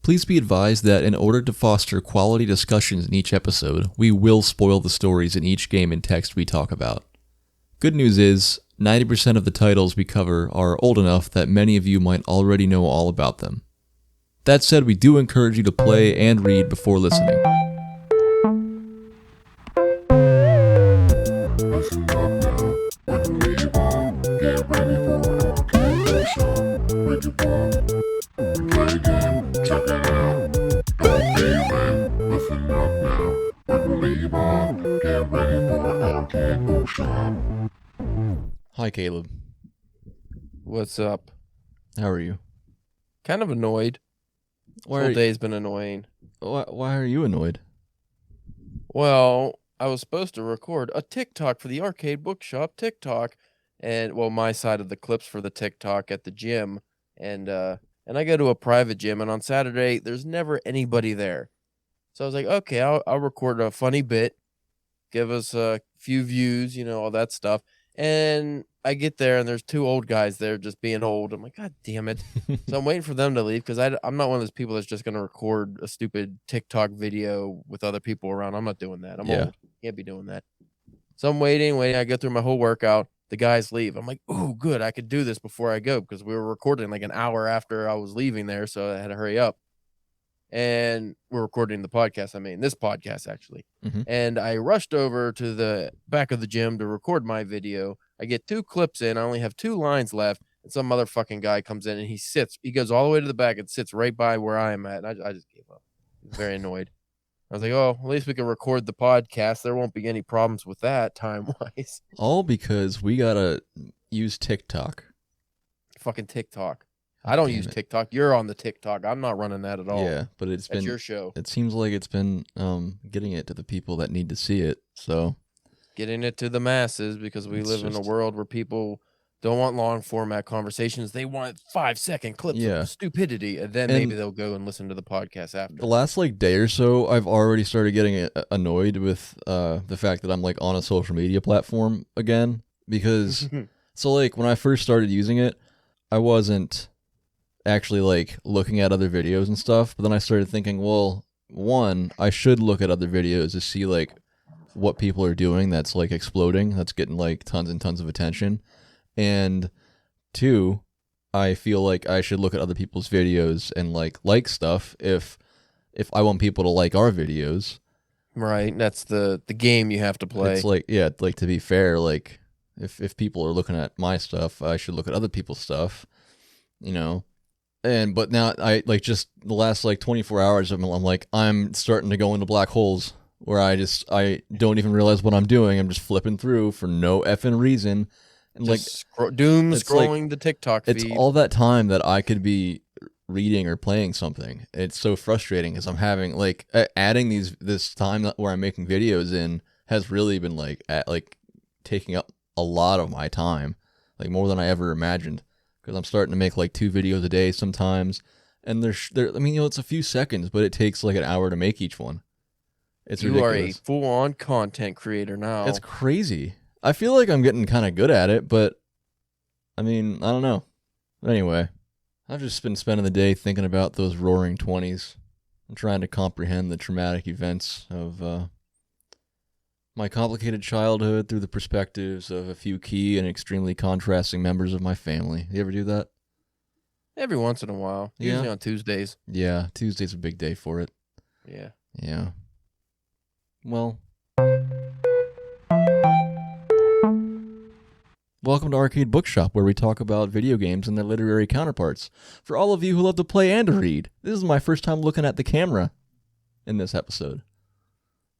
Please be advised that in order to foster quality discussions in each episode, we will spoil the stories in each game and text we talk about. Good news is, 90% of the titles we cover are old enough that many of you might already know all about them. That said, we do encourage you to play and read before listening. Listen up now, when you leave on, get ready for arcade workshop. Make it fun, play a game, check it out. Don't be lame, listen up now, when you leave on, get ready for arcade workshop. Hi, Caleb. What's up? How are you? Kind of annoyed. Whole day's been annoying. Why are you annoyed? Well, I was supposed to record a TikTok for the Arcade Bookshop TikTok, and my side of the clips for the TikTok at the gym, and I go to a private gym, and on Saturday there's never anybody there, so I was like, okay, I'll record a funny bit, give us a few views, all that stuff, and I get there and there's two old guys there just being old. I'm like, God damn it! So I'm waiting for them to leave because I'm not one of those people that's just gonna record a stupid TikTok video with other people around. I'm not doing that. I'm old. Can't be doing that. So I'm waiting. I go through my whole workout. The guys leave. I'm like, oh, good. I could do this before I go because we were recording like an hour after I was leaving there. So I had to hurry up. And we're recording the podcast. This podcast actually. Mm-hmm. And I rushed over to the back of the gym to record my video. I get 2 clips in. I only have 2 lines left. And some motherfucking guy comes in and he goes all the way to the back and sits right by where I am at. And I just gave up. Very annoyed. I was like, oh, at least we can record the podcast. There won't be any problems with that time-wise. All because we gotta use TikTok. Fucking TikTok. I don't use TikTok. You're on the TikTok. I'm not running that at all. Yeah, but it's been your show. It seems like it's been getting it to the people that need to see it. So getting it to the masses because we live in a world where people don't want long format conversations. They want 5-second clips of stupidity, and then maybe they'll go and listen to the podcast after. The last day or so, I've already started getting annoyed with the fact that I'm on a social media platform again because so when I first started using it, I wasn't actually looking at other videos and stuff, but then I started thinking, well, one, I should look at other videos to see what people are doing that's exploding, that's getting tons and tons of attention, and 2, I feel like I should look at other people's videos and like stuff if I want people to like our videos. Right, that's the game you have to play. It's to be fair, if people are looking at my stuff, I should look at other people's stuff, But now I just the last 24 hours I'm starting to go into black holes where I don't even realize what I'm doing. I'm just flipping through for no effing reason, and scrolling the TikTok feed. It's all that time that I could be reading or playing something. It's so frustrating because I'm having adding this time where I'm making videos in has really been taking up a lot of my time, more than I ever imagined. Because I'm starting to make 2 videos a day sometimes, and it's a few seconds, but it takes an hour to make each one. It's ridiculous. You are a full-on content creator now. It's crazy. I feel like I'm getting kind of good at it, but I don't know. But anyway, I've just been spending the day thinking about those roaring 20s and trying to comprehend the traumatic events of my complicated childhood through the perspectives of a few key and extremely contrasting members of my family. You ever do that? Every once in a while. Yeah. Usually on Tuesdays. Yeah, Tuesday's a big day for it. Yeah. Yeah. Well, welcome to Arcade Bookshop, where we talk about video games and their literary counterparts. For all of you who love to play and to read, this is my first time looking at the camera in this episode.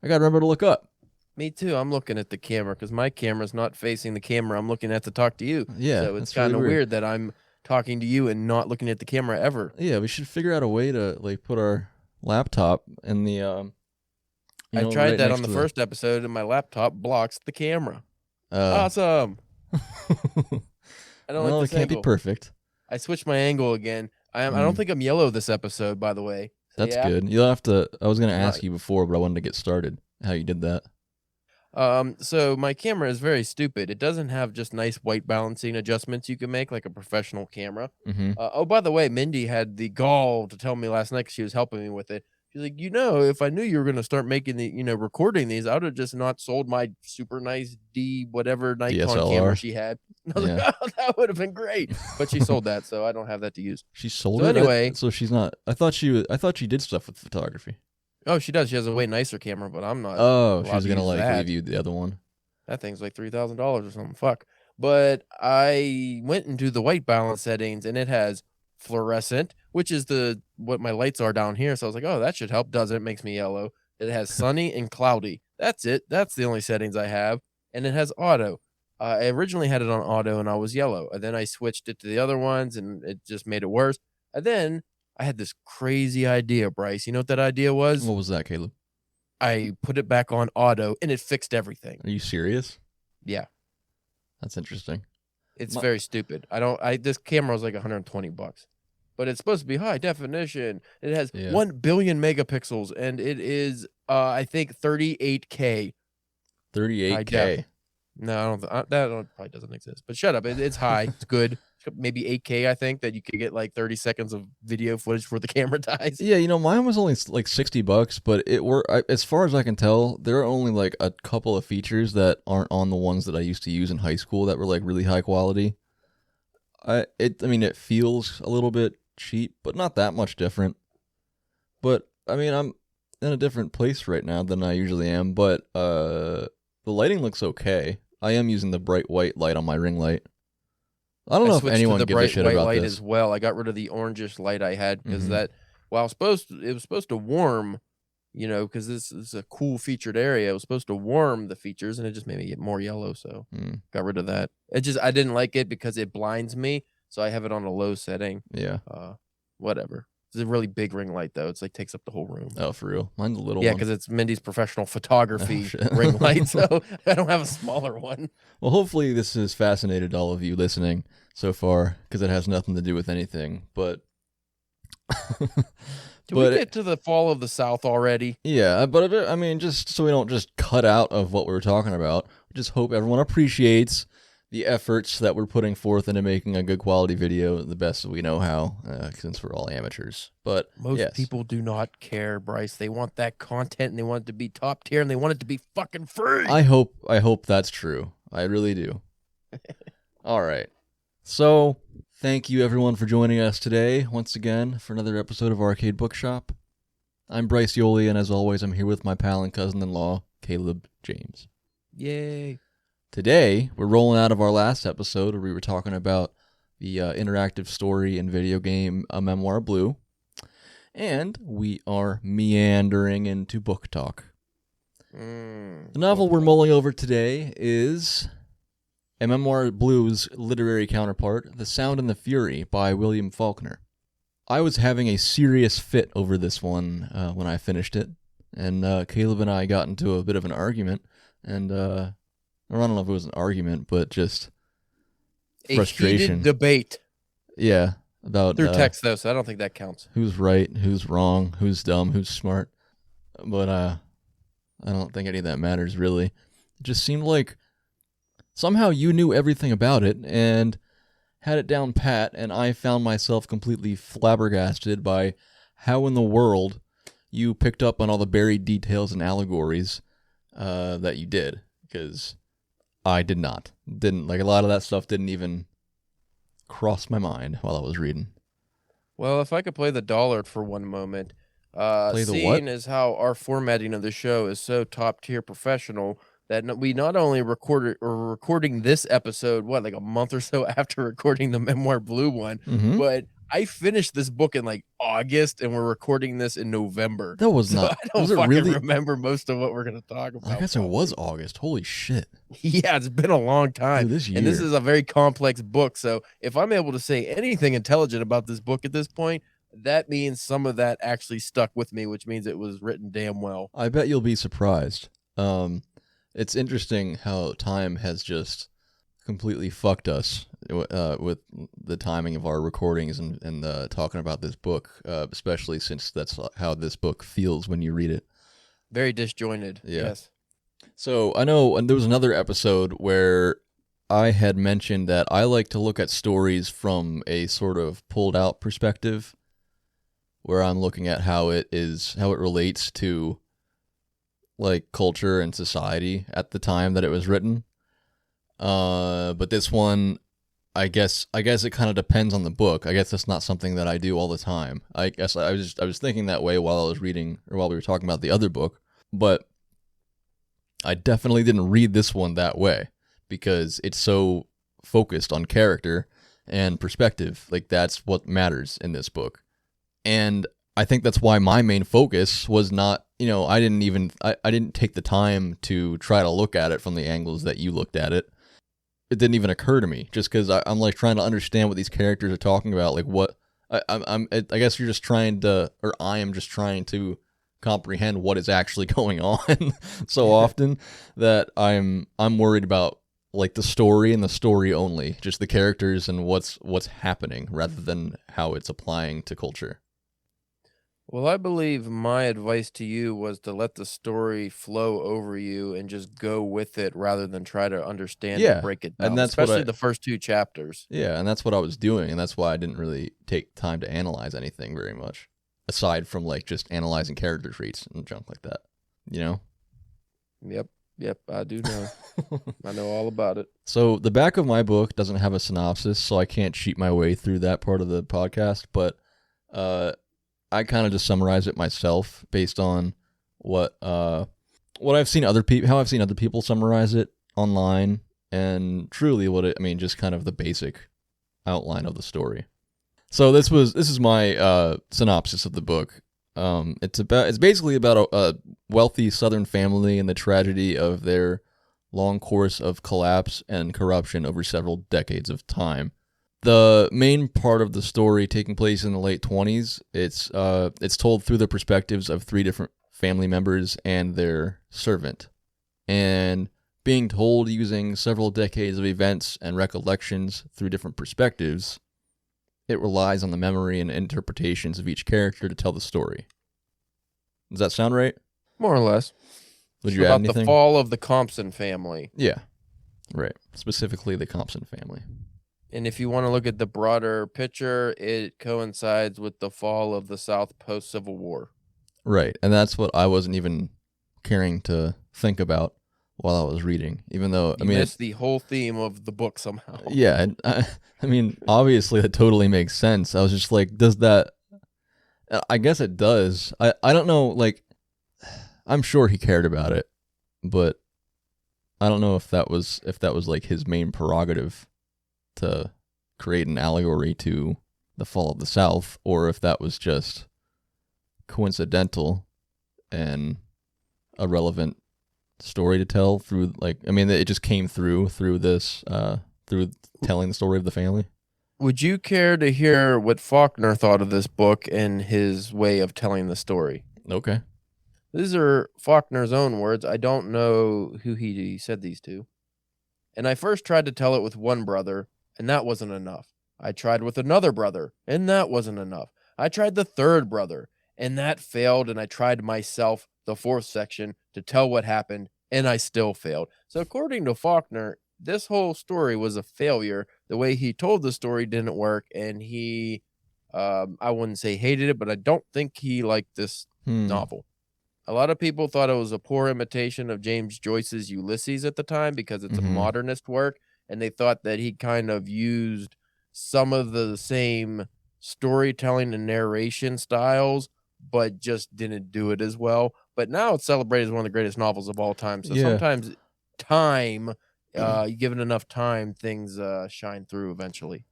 I gotta remember to look up. Me too. I'm looking at the camera because my camera's not facing the camera. I'm looking at to talk to you. Yeah, so it's kind of really weird that I'm talking to you and not looking at the camera ever. Yeah, we should figure out a way to put our laptop in the. I tried that on the first episode, and my laptop blocks the camera. Awesome. I don't like this it can't be perfect. I switched my angle again. I don't think I'm yellow this episode, by the way. So That's good. You'll have to. I was going to ask you before, but I wanted to get started. How you did that? So my camera is very stupid. It doesn't have just nice white balancing adjustments you can make like a professional camera. Mm-hmm. Oh, by the way, Mindy had the gall to tell me last night 'cause she was helping me with it. She's like, if I knew you were gonna start making recording these, I would have just not sold my super nice D whatever Nikon camera DSLR. she had. And I was Yeah. like, oh, that would have been great. But she sold that, so I don't have that to use. She sold So it. anyway- So she's not. I thought she did stuff with photography. Oh, she does. She has a way nicer camera, but I'm not. Oh, allowed she was to gonna use like that. leave you the other one. That thing's like $3,000 or something. Fuck. But I went into the white balance settings and it has fluorescent, which is what my lights are down here. So I was like, oh, that should help. Doesn't. It makes me yellow. It has sunny and cloudy. That's it. That's the only settings I have. And it has auto. I originally had it on auto and I was yellow. And then I switched it to the other ones and it just made it worse. And then I had this crazy idea, Bryce. You know what that idea was? What was that, Caleb? I put it back on auto and it fixed everything. Are you serious? Yeah. That's interesting. It's very stupid. This camera was like $120, but it's supposed to be high definition. It has 1 billion megapixels and it is, I think 38K. 38K. No, that probably doesn't exist, but shut up. It's high. It's good. Maybe 8K, I think, that you could get like 30 seconds of video footage before the camera dies. Yeah, mine was only like $60, but as far as I can tell, there are only like a couple of features that aren't on the ones that I used to use in high school that were like really high quality. It feels a little bit cheap, but not that much different. But I'm in a different place right now than I usually am, but the lighting looks okay. I am using the bright white light on my ring light. I don't know if anyone gives a shit about light this as well. I got rid of the orangish light I had because it was supposed to warm, because this is a cool featured area. It was supposed to warm the features, and it just made me get more yellow. So got rid of that. I didn't like it because it blinds me, so I have it on a low setting. Yeah. Whatever. It's a really big ring light though. It's like takes up the whole room. Oh, for real? Mine's a little one. Yeah, because it's Mindy's professional photography ring light, so I don't have a smaller one. Well, hopefully this has fascinated all of you listening so far, because it has nothing to do with anything. But Did we get to the fall of the South already? Yeah, but just so we don't just cut out of what we were talking about, we just hope everyone appreciates the efforts that we're putting forth into making a good quality video the best we know how, since we're all amateurs. But most people do not care, Bryce. They want that content and they want it to be top tier and they want it to be fucking free. I hope that's true. I really do. All right. So thank you everyone for joining us today once again for another episode of Arcade Bookshop. I'm Bryce Yoli, and as always, I'm here with my pal and cousin-in-law, Caleb James. Yay. Today, we're rolling out of our last episode where we were talking about the interactive story and video game A Memoir Blue, and we are meandering into book talk. The novel we're mulling over today is A Memoir Blue's literary counterpart, The Sound and the Fury by William Faulkner. I was having a serious fit over this one when I finished it, and Caleb and I got into a bit of an argument, and I don't know if it was an argument, but just frustration. A heated debate. Yeah, about through text though, so I don't think that counts. Who's right, who's wrong, who's dumb, who's smart. But I don't think any of that matters really. It just seemed like somehow you knew everything about it and had it down pat, and I found myself completely flabbergasted by how in the world you picked up on all the buried details and allegories that you did, because I did not. Didn't, like, a lot of that stuff didn't even cross my mind while I was reading. Well, if I could play the dollar for one moment, play the seeing what? as how our formatting of the show is so top tier professional that we not only recording this episode, like a month or so after recording the Memoir Blue one, but I finished this book in like August, and we're recording this in November. That was not. I don't fucking remember most of what we're gonna talk about. I guess it was August. Holy shit! Yeah, it's been a long time. Dude, this year. And this is a very complex book. So if I'm able to say anything intelligent about this book at this point, that means some of that actually stuck with me, which means it was written damn well. I bet you'll be surprised. It's interesting how time has just completely fucked us with the timing of our recordings and talking about this book, especially since that's how this book feels when you read it. Very disjointed. Yeah. Yes. So I know, and there was another episode where I had mentioned that I like to look at stories from a sort of pulled out perspective, where I'm looking at how it relates to like culture and society at the time that it was written. But this one, I guess it kind of depends on the book. I guess that's not something that I do all the time. I guess I was thinking that way while I was reading, or while we were talking about the other book, but I definitely didn't read this one that way because it's so focused on character and perspective. Like, that's what matters in this book. And I think that's why my main focus was not, I didn't take the time to try to look at it from the angles that you looked at it. It didn't even occur to me, just because I'm like trying to understand what these characters are talking about. Like, what I guess you're just trying to, or I am just trying to comprehend what is actually going on so often that I'm worried about like the story and the story only, just the characters and what's happening rather than how it's applying to culture. Well, I believe my advice to you was to let the story flow over you and just go with it rather than try to understand Yeah, and break it down, and that's what especially the first 2 chapters. Yeah, and that's what I was doing, and that's why I didn't really take time to analyze anything very much, aside from like just analyzing character traits and junk like that, Yep, I do know. I know all about it. So the back of my book doesn't have a synopsis, so I can't cheat my way through that part of the podcast, but I kind of just summarize it myself based on what I've seen how I've seen other people summarize it online, and truly just kind of the basic outline of the story. So this is my synopsis of the book. It's basically about a wealthy Southern family and the tragedy of their long course of collapse and corruption over several decades of time. The main part of the story taking place in the late 20s, it's told through the perspectives of 3 different family members and their servant. And being told using several decades of events and recollections through different perspectives, it relies on the memory and interpretations of each character to tell the story. Does that sound right? More or less. Would It's you add about anything? the fall of the Compson family. Yeah, right. Specifically the Compson family. And if you want to look at the broader picture, it coincides with the fall of the South post-Civil War. Right, and that's what I wasn't even caring to think about while I was reading, even though, You missed the whole theme of the book somehow. Yeah, obviously that totally makes sense. I was just like, does that... I guess it does. I don't know, like, I'm sure he cared about it, but I don't know if that was like his main prerogative to create an allegory to the fall of the South, or if that was just coincidental and a relevant story to tell through, it just came through this, through telling the story of the family. Would you care to hear what Faulkner thought of this book and his way of telling the story? Okay. These are Faulkner's own words. I don't know who he said these to. And I first tried to tell it with one brother, and that wasn't enough. I tried with another brother, and that wasn't enough. I tried the third brother, and that failed, and I tried myself, the 4th section, to tell what happened, and I still failed. So according to Faulkner, this whole story was a failure. The way he told the story didn't work, and he, I wouldn't say hated it, but I don't think he liked this novel. A lot of people thought it was a poor imitation of James Joyce's Ulysses at the time because it's a modernist work, and they thought that he kind of used some of the same storytelling and narration styles, but just didn't do it as well. But now it's celebrated as one of the greatest novels of all time. So sometimes time, you give it enough time, things shine through eventually.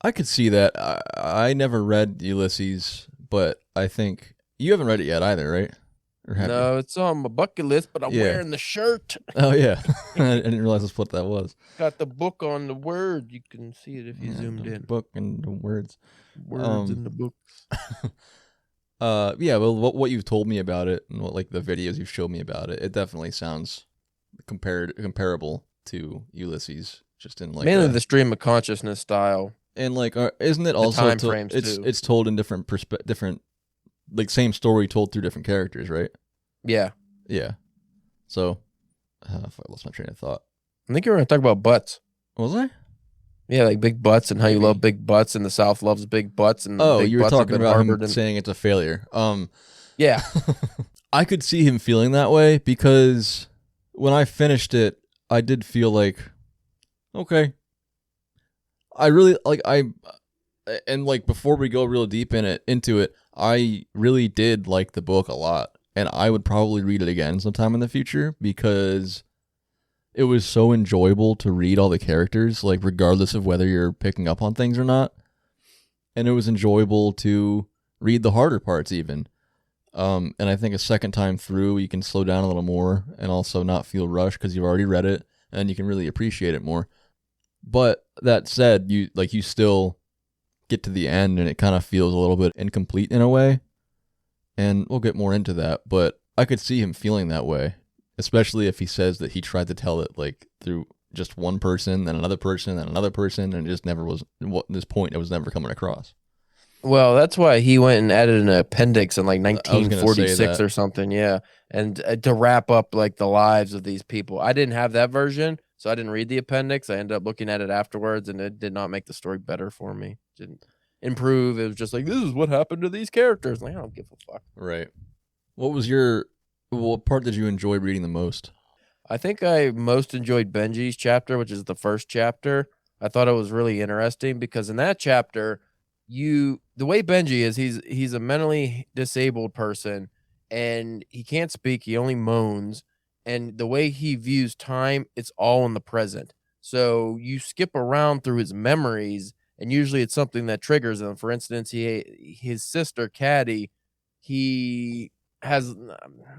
I could see that. I never read Ulysses, but I think you haven't read it yet either, right? No, it's on my bucket list, but I'm wearing the shirt. Oh, yeah. I didn't realize that's what that was. Got the book on the word. You can see it if you zoomed in. Book and the words. Words in the books. Well, what you've told me about it and what, like, the videos you've showed me about it, it definitely sounds comparable to Ulysses, just in, like, mainly the stream of consciousness style. And, like, isn't it also time frames too. It's told in different like, same story told through different characters, right? Yeah. Yeah. So If I lost my train of thought. I think you were going to talk about butts. Was I? Yeah, like big butts and how you Maybe. love big butts, and the South loves big butts, and Oh, big you were butts have talking been about him harbored. saying it's a failure. Yeah. I could see him feeling that way because when I finished it, I did feel like, okay. I really and like before we go real deep into it, I really did like the book a lot, and I would probably read it again sometime in the future because it was so enjoyable to read all the characters, like regardless of whether you're picking up on things or not. And it was enjoyable to read the harder parts even. And I think a second time through, you can slow down a little more and also not feel rushed because you've already read it and you can really appreciate it more. But that said, you still get to the end and it kind of feels a little bit incomplete in a way. And we'll get more into that, but I could see him feeling that way, especially if he says that he tried to tell it like through just one person, then another person, then another person, and it just never was this point. It was never coming across. Well, that's why he went and added an appendix in like I was gonna say 1946 that. or something. Yeah. And to wrap up like the lives of these people. I didn't have that version, so I didn't read the appendix. I ended up looking at it afterwards, and it did not make the story better for me. Didn't improve. It was just like, this is what happened to these characters. Like, I don't give a fuck. Right. What part did you enjoy reading the most? I think I most enjoyed Benji's chapter, which is the first chapter. I thought it was really interesting because in that chapter, the way Benji is, he's a mentally disabled person and he can't speak, he only moans, and the way he views time, it's all in the present. So you skip around through his memories and usually it's something that triggers him. For instance, his sister Caddy, he has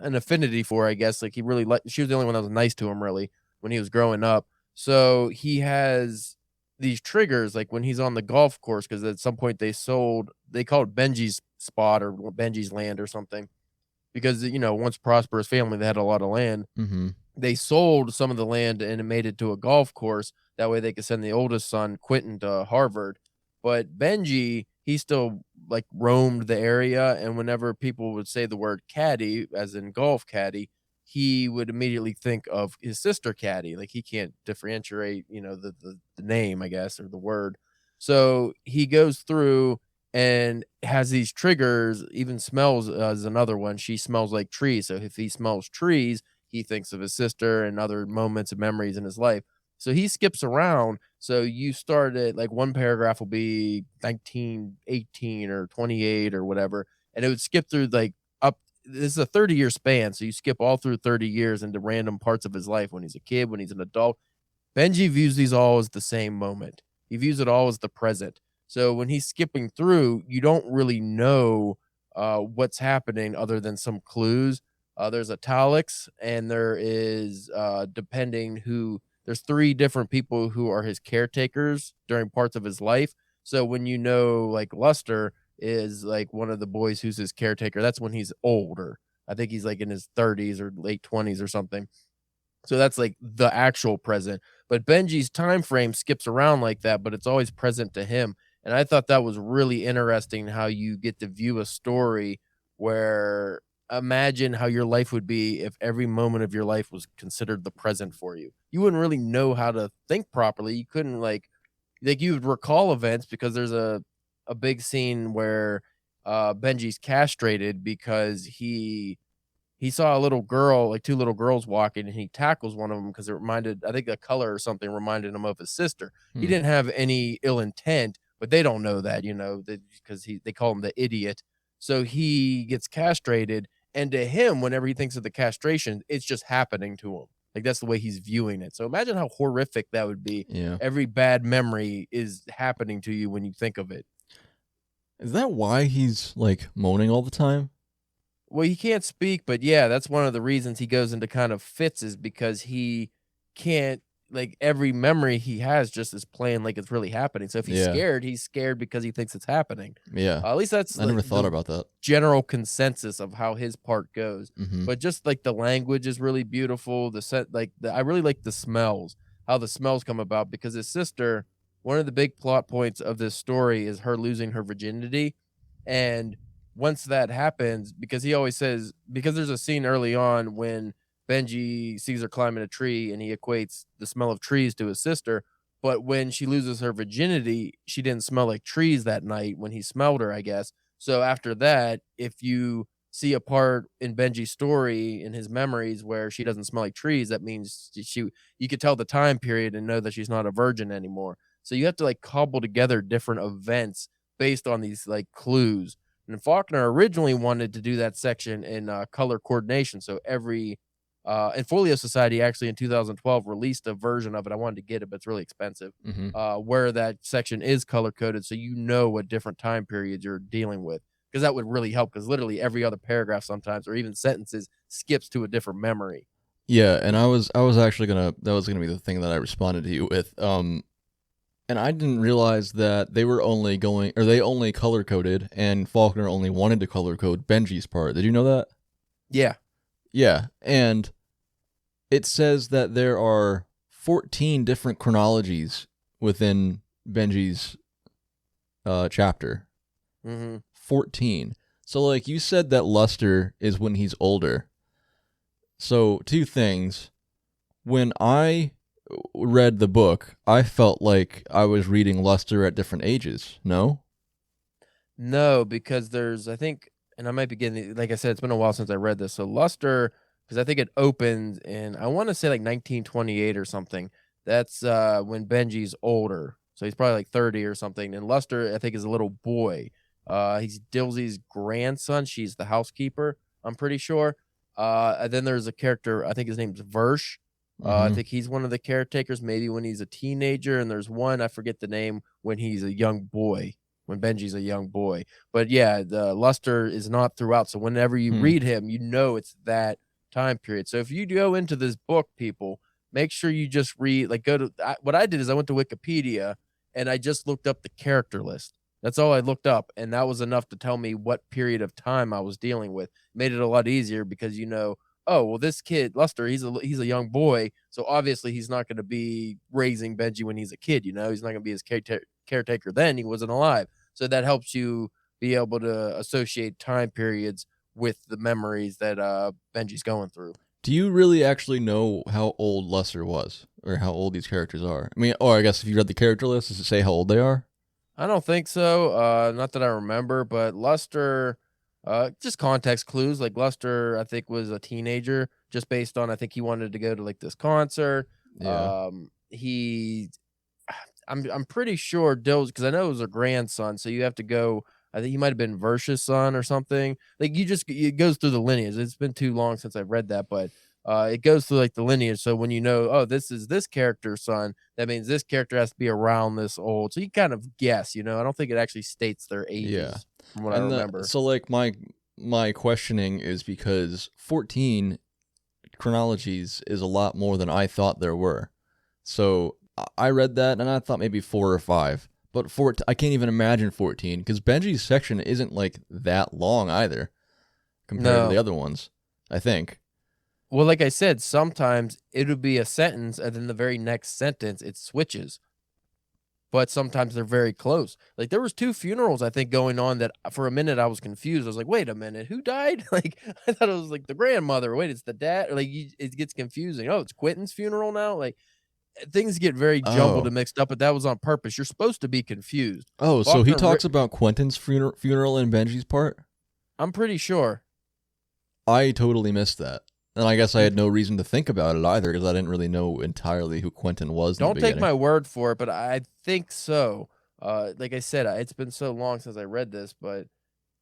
an affinity for, I guess. Like he really she was the only one that was nice to him really when he was growing up. So he has these triggers like when he's on the golf course, because at some point they call it Benji's spot or Benji's land or something, because once prosperous family, they had a lot of land. Mm-hmm. They sold some of the land and it made it to a golf course. That way they could send the oldest son, Quentin, to Harvard. But Benji, he still like roamed the area. And whenever people would say the word caddy, as in golf caddy, he would immediately think of his sister Caddy. Like he can't differentiate, the name, I guess, or the word. So he goes through and has these triggers. Even smells is another one. She smells like trees. So if he smells trees, he thinks of his sister and other moments and memories in his life. So he skips around. So you start at like one paragraph will be 1918 or 28 or whatever. And it would skip through like up. This is a 30-year span. So you skip all through 30 years into random parts of his life when he's a kid, when he's an adult. Benji views these all as the same moment. He views it all as the present. So when he's skipping through, you don't really know what's happening other than some clues. There's italics, and there is there's 3 different people who are his caretakers during parts of his life. So when like Luster is like one of the boys who's his caretaker, that's when he's older. I think he's like in his 30s or late 20s or something. So that's like the actual present. But Benji's time frame skips around like that, but it's always present to him. And I thought that was really interesting how you get to view a story where imagine how your life would be if every moment of your life was considered the present for you. You wouldn't really know how to think properly. You couldn't like you would recall events because there's a big scene where Benji's castrated because he saw a little girl, like 2 little girls walking, and he tackles one of them because it reminded, I think the color or something reminded him of his sister. He didn't have any ill intent, but they don't know that, because they call him the idiot. So he gets castrated, and to him, whenever he thinks of the castration, it's just happening to him. Like that's the way he's viewing it. So imagine how horrific that would be. Yeah. Every bad memory is happening to you when you think of it. Is that why he's like moaning all the time? Well, he can't speak, but yeah, that's one of the reasons he goes into kind of fits is because he can't, like every memory he has just is playing like it's really happening. So if he's scared because he thinks it's happening. Yeah. At least that's I never thought about that. General consensus of how his part goes. Mm-hmm. But just like the language is really beautiful. I really like the smells, how the smells come about, because his sister, one of the big plot points of this story is her losing her virginity. And once that happens, because he always says, because there's a scene early on when Benji sees her climbing a tree and he equates the smell of trees to his sister. But when she loses her virginity, she didn't smell like trees that night when he smelled her, I guess. So after that, if you see a part in Benji's story in his memories where she doesn't smell like trees, that means you could tell the time period and know that she's not a virgin anymore. So you have to like cobble together different events based on these like clues. And Faulkner originally wanted to do that section in color coordination. So every and Folio Society actually in 2012 released a version of it. I wanted to get it, but it's really expensive. Where that section is color coded, so you know what different time periods you're dealing with, because that would really help. Because literally every other paragraph sometimes, or even sentences, skips to a different memory. Yeah, and I was actually that was gonna be the thing that I responded to you with. And I didn't realize that they only color coded, and Faulkner only wanted to color code Benji's part. Did you know that? Yeah. Yeah, and it says that there are 14 different chronologies within Benji's chapter. 14. So, like, you said that Luster is when he's older. So, two things. When I read the book, I felt like I was reading Luster at different ages. No? No, because there's, I think, and I might be getting, like I said, it's been a while since I read this. So Luster, because I think it opened in, I want to say like 1928 or something. That's when Benji's older. So he's probably like 30 or something. And Luster, I think, is a little boy. He's Dilsey's grandson. She's the housekeeper, I'm pretty sure. And then there's a character, I think his name's Versh. I think he's one of the caretakers, maybe when he's a teenager. And there's one, I forget the name, when he's a young boy. When Benji's a young boy. But yeah, the Luster is not throughout. So whenever you read him, you know it's that time period. So if you go into this book, people, make sure you just read, like what I did is I went to Wikipedia and I just looked up the character list. That's all I looked up. And that was enough to tell me what period of time I was dealing with. Made it a lot easier because, you know, oh, well, this kid, Luster, he's a young boy. So obviously he's not going to be raising Benji when he's a kid. You know, he's not going to be his caretaker then. He wasn't alive. So that helps you be able to associate time periods with the memories that Benji's going through. Do you really actually know how old Luster was, or how old these characters are? I mean, or I guess if you read the character list, does it say how old they are? I don't think so. Not that I remember, but Luster, just context clues. Like Luster, I think, was a teenager, just based on, I think he wanted to go to like this concert. Yeah. I'm pretty sure Dills, because I know it was a grandson, so you have to go. I think he might have been Versh's son or something. Like it goes through the lineage. It's been too long since I've read that, but it goes through like the lineage. So when you know, oh, this is this character's son, that means this character has to be around this old. So you kind of guess, you know. I don't think it actually states their ages. Yeah. From what I remember. So like my questioning is because 14 chronologies is a lot more than I thought there were. So I read that and I thought maybe 4 or 5, but I can't even imagine 14 because Benji's section isn't like that long either compared to the other ones, I think. Well, like I said, sometimes it would be a sentence and then the very next sentence it switches. But sometimes they're very close. Like there was 2 funerals, I think, going on that for a minute I was confused. I was like, wait a minute, who died? Like I thought it was like the grandmother. Wait, it's the dad. Like it gets confusing. Oh, it's Quentin's funeral now. Like things get very jumbled and mixed up, but that was on purpose. You're supposed to be confused. Oh, so he talks about Quentin's funeral in Benji's part? I'm pretty sure. I totally missed that. And I guess I had no reason to think about it either because I didn't really know entirely who Quentin was. Don't take my word for it, but I think so. Like I said, it's been so long since I read this, but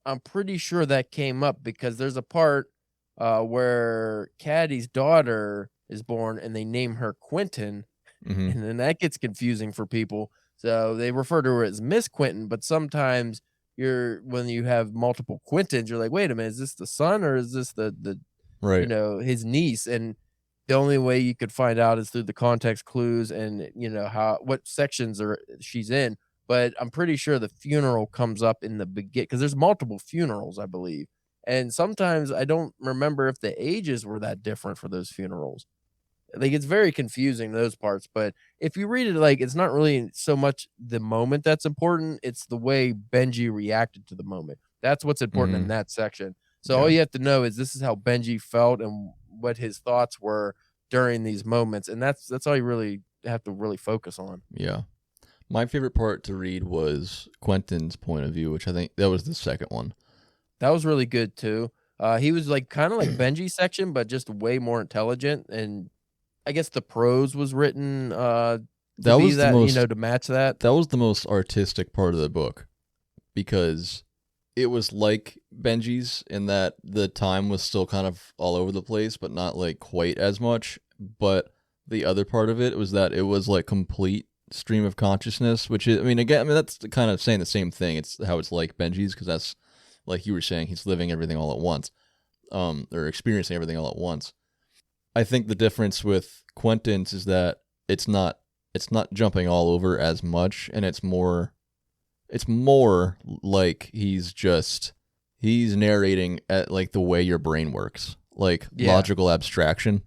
I'm pretty sure that came up because there's a part where Caddy's daughter is born and they name her Quentin, and then that gets confusing for people. So they refer to her as Miss Quentin, but sometimes when you have multiple Quentins, you're like, wait a minute, is this the son or is this the right, you know, his niece? And the only way you could find out is through the context clues and, you know, what sections she's in. But I'm pretty sure the funeral comes up in the beginning because there's multiple funerals, I believe. And sometimes I don't remember if the ages were that different for those funerals. Like it's very confusing, those parts. But if you read it, like it's not really so much the moment that's important. It's the way Benji reacted to the moment. That's what's important in that section. So all you have to know is this is how Benji felt and what his thoughts were during these moments, and that's all you really have to really focus on. Yeah. My favorite part to read was Quentin's point of view, which I think that was the second one. That was really good too. He was like kind of like Benji's section, but just way more intelligent. And I guess the prose was written to That be was the that, most to match that. that was the most artistic part of the book because it was like Benji's in that the time was still kind of all over the place, but not like quite as much. But the other part of it was that it was like complete stream of consciousness, which is, that's kind of saying the same thing. It's how it's like Benji's, because that's like you were saying, he's living everything all at once, or experiencing everything all at once. I think the difference with Quentin's is that it's not jumping all over as much, and it's more like he's narrating at like the way your brain works, like logical abstraction.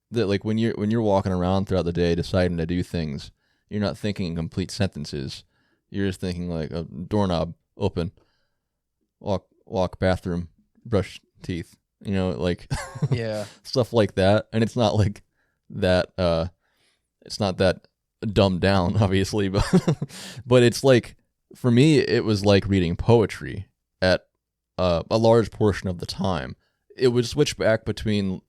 That like when you're walking around throughout the day deciding to do things, you're not thinking in complete sentences. You're just thinking like a doorknob, open, walk, bathroom, brush teeth. Like Yeah. stuff like that. And it's not like that. It's not that dumbed down, obviously, but it's like, for me, it was like reading poetry at a large portion of the time. It would switch back between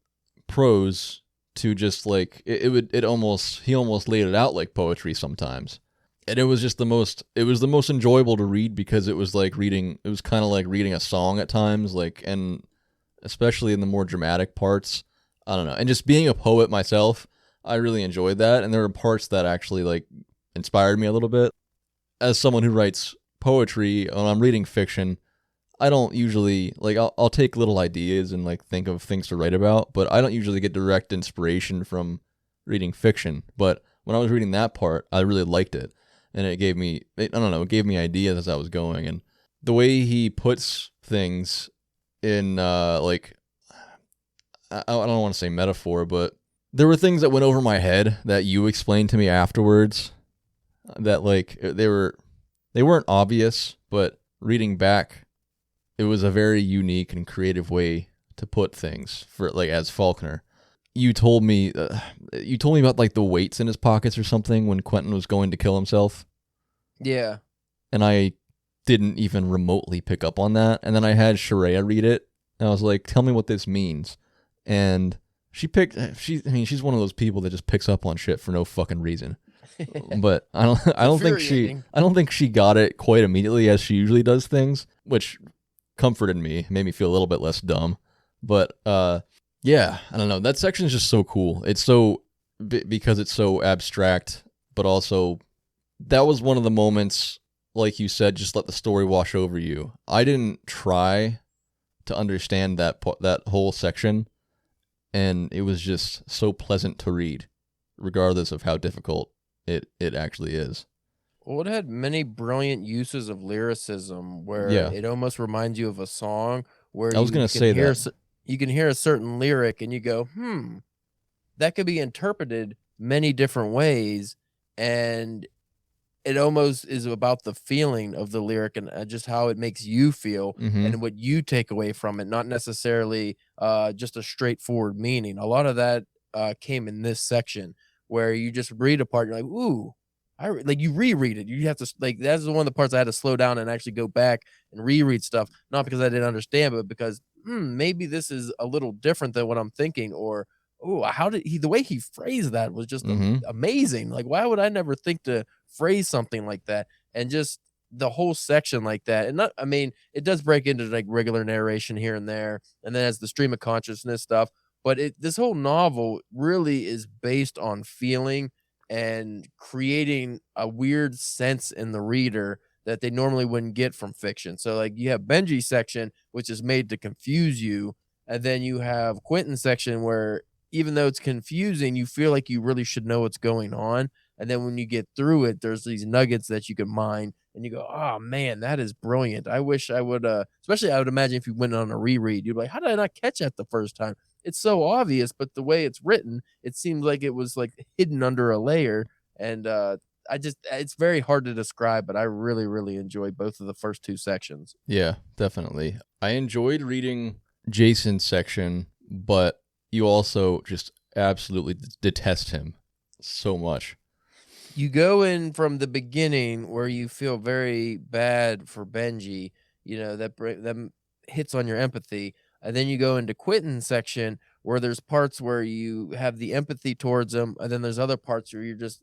prose to just like he almost laid it out like poetry sometimes, and it was the most enjoyable to read because it was kind of like reading a song at times, like, and especially in the more dramatic parts. I don't know, and just being a poet myself, I really enjoyed that, and there were parts that actually like inspired me a little bit. As someone who writes poetry, when I'm reading fiction, I don't usually, like, I'll take little ideas and like think of things to write about, but I don't usually get direct inspiration from reading fiction. But when I was reading that part, I really liked it, and it gave me ideas as I was going, and the way he puts things in, like, I don't want to say metaphor, but there were things that went over my head that you explained to me afterwards that like they weren't obvious, but reading back, it was a very unique and creative way to put things for like as Faulkner. You told me about like the weights in his pockets or something when Quentin was going to kill himself. Yeah. And I didn't even remotely pick up on that. And then I had Sharia read it, and I was like, "Tell me what this means." And she's one of those people that just picks up on shit for no fucking reason. But I don't think she got it quite immediately as she usually does things, which comforted me, made me feel a little bit less dumb. But yeah, I don't know. That section is just so cool. It's so because it's so abstract, but also that was one of the moments, like you said, just let the story wash over you. I didn't try to understand that whole section, and it was just so pleasant to read, regardless of how difficult it actually is. Well, it had many brilliant uses of lyricism where it almost reminds you of a song where I was going to say that. You can hear a certain lyric and you go, that could be interpreted many different ways. And it almost is about the feeling of the lyric and just how it makes you feel and what you take away from it, not necessarily just a straightforward meaning. A lot of that came in this section where you just read a part, you're like, ooh, you reread it. You have to, like, that's one of the parts I had to slow down and actually go back and reread stuff, not because I didn't understand, but because maybe this is a little different than what I'm thinking, or how did the way he phrased that was just amazing. Like, why would I never think to phrase something like that? And just the whole section like that. And it does break into like regular narration here and there, and then as the stream of consciousness stuff. But this whole novel really is based on feeling and creating a weird sense in the reader that they normally wouldn't get from fiction. So like you have Benji's section, which is made to confuse you. And then you have Quentin's section where even though it's confusing, you feel like you really should know what's going on. And then when you get through it, there's these nuggets that you can mine and you go, oh man, that is brilliant. I wish I would, especially I would imagine if you went on a reread, you'd be like, how did I not catch that the first time? It's so obvious, but the way it's written, it seems like it was like hidden under a layer. And it's very hard to describe, but I really, really enjoyed both of the first two sections. Yeah, definitely. I enjoyed reading Jason's section, but you also just absolutely detest him so much. You go in from the beginning where you feel very bad for Benji, that hits on your empathy. And then you go into Quentin's section where there's parts where you have the empathy towards him, and then there's other parts where you're just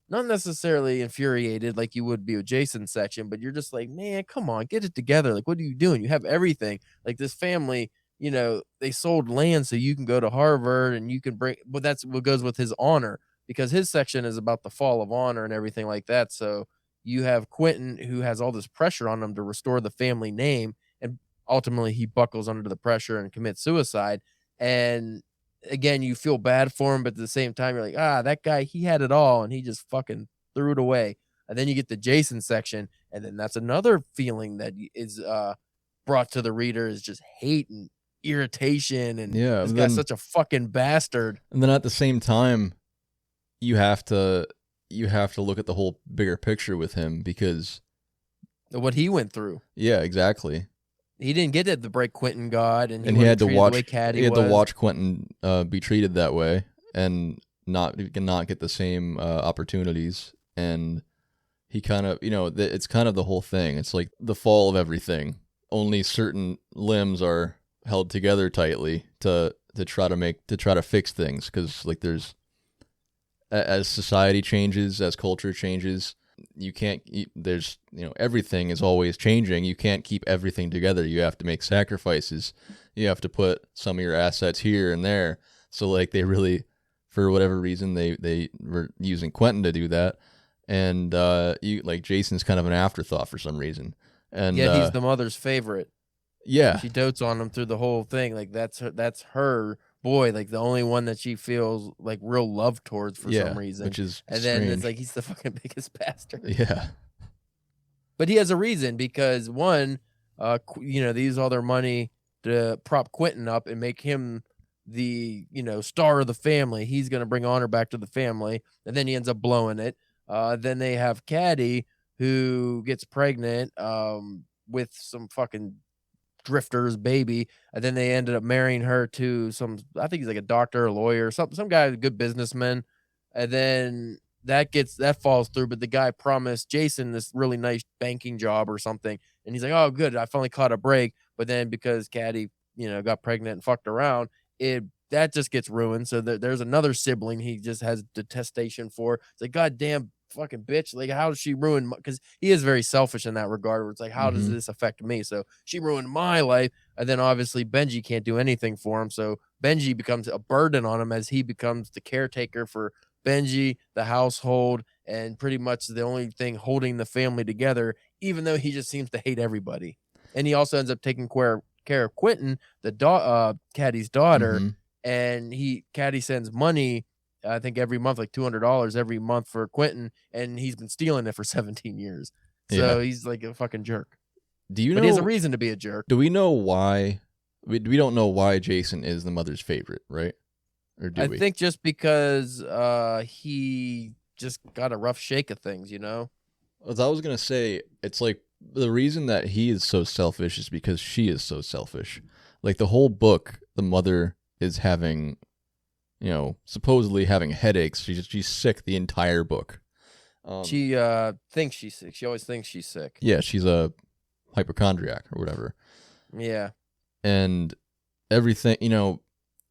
not necessarily infuriated like you would be with Jason's section, but you're just like, man, come on, get it together. Like, what are you doing? You have everything. Like this family, they sold land so you can go to Harvard and you can bring, but that's what goes with his honor, because his section is about the fall of honor and everything like that. So you have Quentin who has all this pressure on him to restore the family name, and ultimately he buckles under the pressure and commits suicide. And again, you feel bad for him, but at the same time, you're like, that guy, he had it all and he just fucking threw it away. And then you get the Jason section, and then that's another feeling that is brought to the reader, is just hate and irritation, and this guy's such a fucking bastard. And then at the same time, you have to look at the whole bigger picture with him, because what he went through. Yeah, exactly. He didn't get it to break Quentin God, and he had to watch. He had to watch Quentin be treated that way and not get the same opportunities. And he kind of, it's kind of the whole thing. It's like the fall of everything. Only certain limbs are held together tightly to try to fix things, because like as society changes, as culture changes, you can't, there's, everything is always changing. You can't keep everything together. You have to make sacrifices. You have to put some of your assets here and there. So like they really, for whatever reason, they were using Quentin to do that. And Jason's kind of an afterthought for some reason. And yeah, he's the mother's favorite. Yeah. She dotes on him through the whole thing. Like that's her boy, like the only one that she feels like real love towards for some reason. Which is and strange. Then it's like he's the fucking biggest bastard. Yeah. But he has a reason, because one, they use all their money to prop Quentin up and make him the, star of the family. He's going to bring honor back to the family. And then he ends up blowing it. Then they have Caddy, who gets pregnant with some fucking drifter's baby, and then they ended up marrying her to I think he's like a doctor, a lawyer, some guy, a good businessman. And then that falls through, but the guy promised Jason this really nice banking job or something, and he's like, oh good, I finally caught a break. But then because Caddy got pregnant and fucked around, that just gets ruined. So there's another sibling he just has detestation for. It's like, goddamn fucking bitch, like how does she ruin, because he is very selfish in that regard, where it's like, how does this affect me? So she ruined my life. And then obviously Benji can't do anything for him, so Benji becomes a burden on him, as he becomes the caretaker for Benji, the household, and pretty much the only thing holding the family together, even though he just seems to hate everybody. And he also ends up taking care of Quentin, the Caddy's daughter. And Caddy sends money, I think every month, like $200 every month for Quentin, and he's been stealing it for 17 years. So he's like a fucking jerk. But he has a reason to be a jerk. Do we know why? We don't know why Jason is the mother's favorite, right? Or do we? I think just because he just got a rough shake of things, As I was going to say, it's like the reason that he is so selfish is because she is so selfish. Like the whole book, the mother is having, supposedly having headaches. She's sick the entire book. She thinks she's sick. She always thinks she's sick. Yeah, she's a hypochondriac or whatever. Yeah. And everything,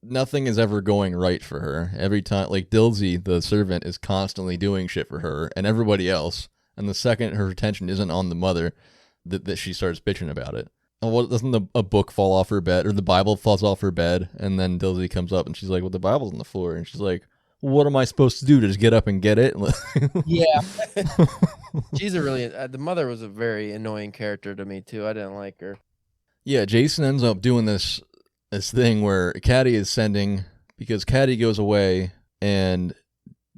nothing is ever going right for her. Every time, like Dilsey, the servant, is constantly doing shit for her and everybody else. And the second her attention isn't on the mother, that she starts bitching about it. Well, doesn't a book fall off her bed, or the Bible falls off her bed, and then Dilsey comes up and she's like, well, the Bible's on the floor. And she's like, well, what am I supposed to do? To just get up and get it? Yeah. She's the mother was a very annoying character to me too. I didn't like her. Yeah, Jason ends up doing this thing where Caddy is sending, because Caddy goes away and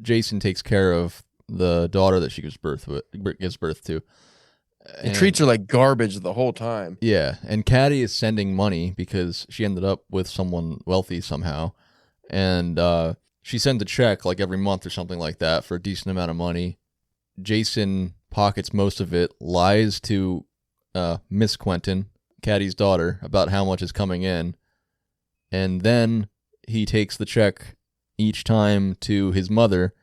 Jason takes care of the daughter that she gives birth to. And treats her like garbage the whole time. Yeah, and Caddy is sending money because she ended up with someone wealthy somehow. And she sends a check like every month or something like that for a decent amount of money. Jason pockets most of it, lies to Miss Quentin, Caddy's daughter, about how much is coming in. And then he takes the check each time to his mother,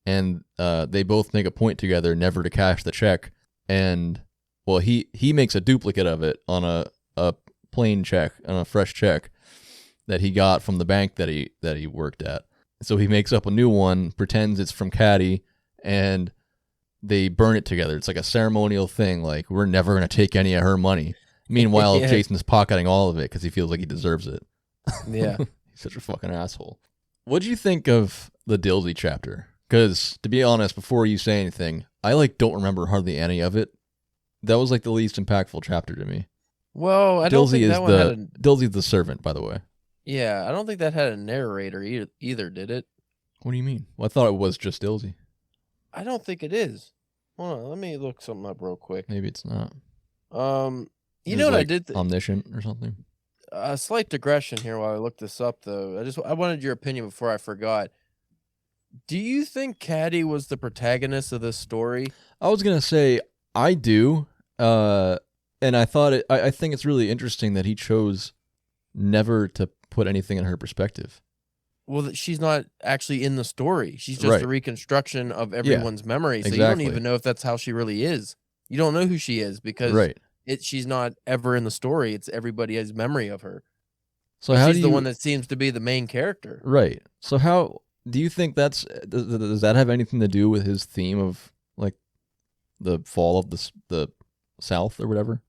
and they both make a point together never to cash the check. And well, he makes a duplicate of it on a plain check, on a fresh check that he got from the bank that he worked at. So he makes up a new one, pretends it's from Caddy, and they burn it together. It's like a ceremonial thing, like, we're never going to take any of her money. Meanwhile, Yeah. Jason's pocketing all of it because he feels like he deserves it. Yeah. He's such a fucking asshole. What'd you think of the Dilsey chapter? Because, to be honest, before you say anything, I don't remember hardly any of it. That was the least impactful chapter to me. Well, I don't think that one had a... Dilsey's the servant, by the way. Yeah, I don't think that had a narrator either, did it? What do you mean? Well, I thought it was just Dilsey. I don't think it is. Hold on, let me look something up real quick. Maybe it's not. You know what I did? Omniscient or something? A slight digression here while I look this up, though. I wanted your opinion before I forgot. Do you think Caddy was the protagonist of this story? I was going to say, I do. And I thought I think it's really interesting that he chose never to put anything in her perspective. Well, she's not actually in the story. She's just a reconstruction of everyone's memory. So you don't even know if that's how she really is. You don't know who she is because she's not ever in the story. It's everybody has memory of her. So she's the one that seems to be the main character. Right. So how do you think does that have anything to do with his theme of the fall of the South or whatever?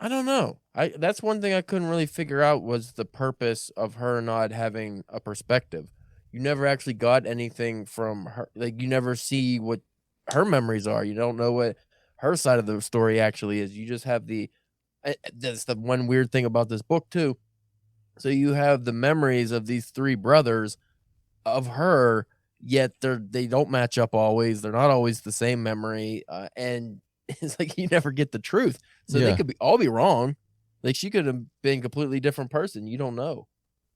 I don't know. That's one thing I couldn't really figure out was the purpose of her not having a perspective. You never actually got anything from her. You never see what her memories are. You don't know what her side of the story actually is. You just have that's the one weird thing about this book too. So you have the memories of these three brothers of her, yet they don't match up always. They're not always the same memory. And it's you never get the truth. So they could all be wrong. She could have been a completely different person. You don't know.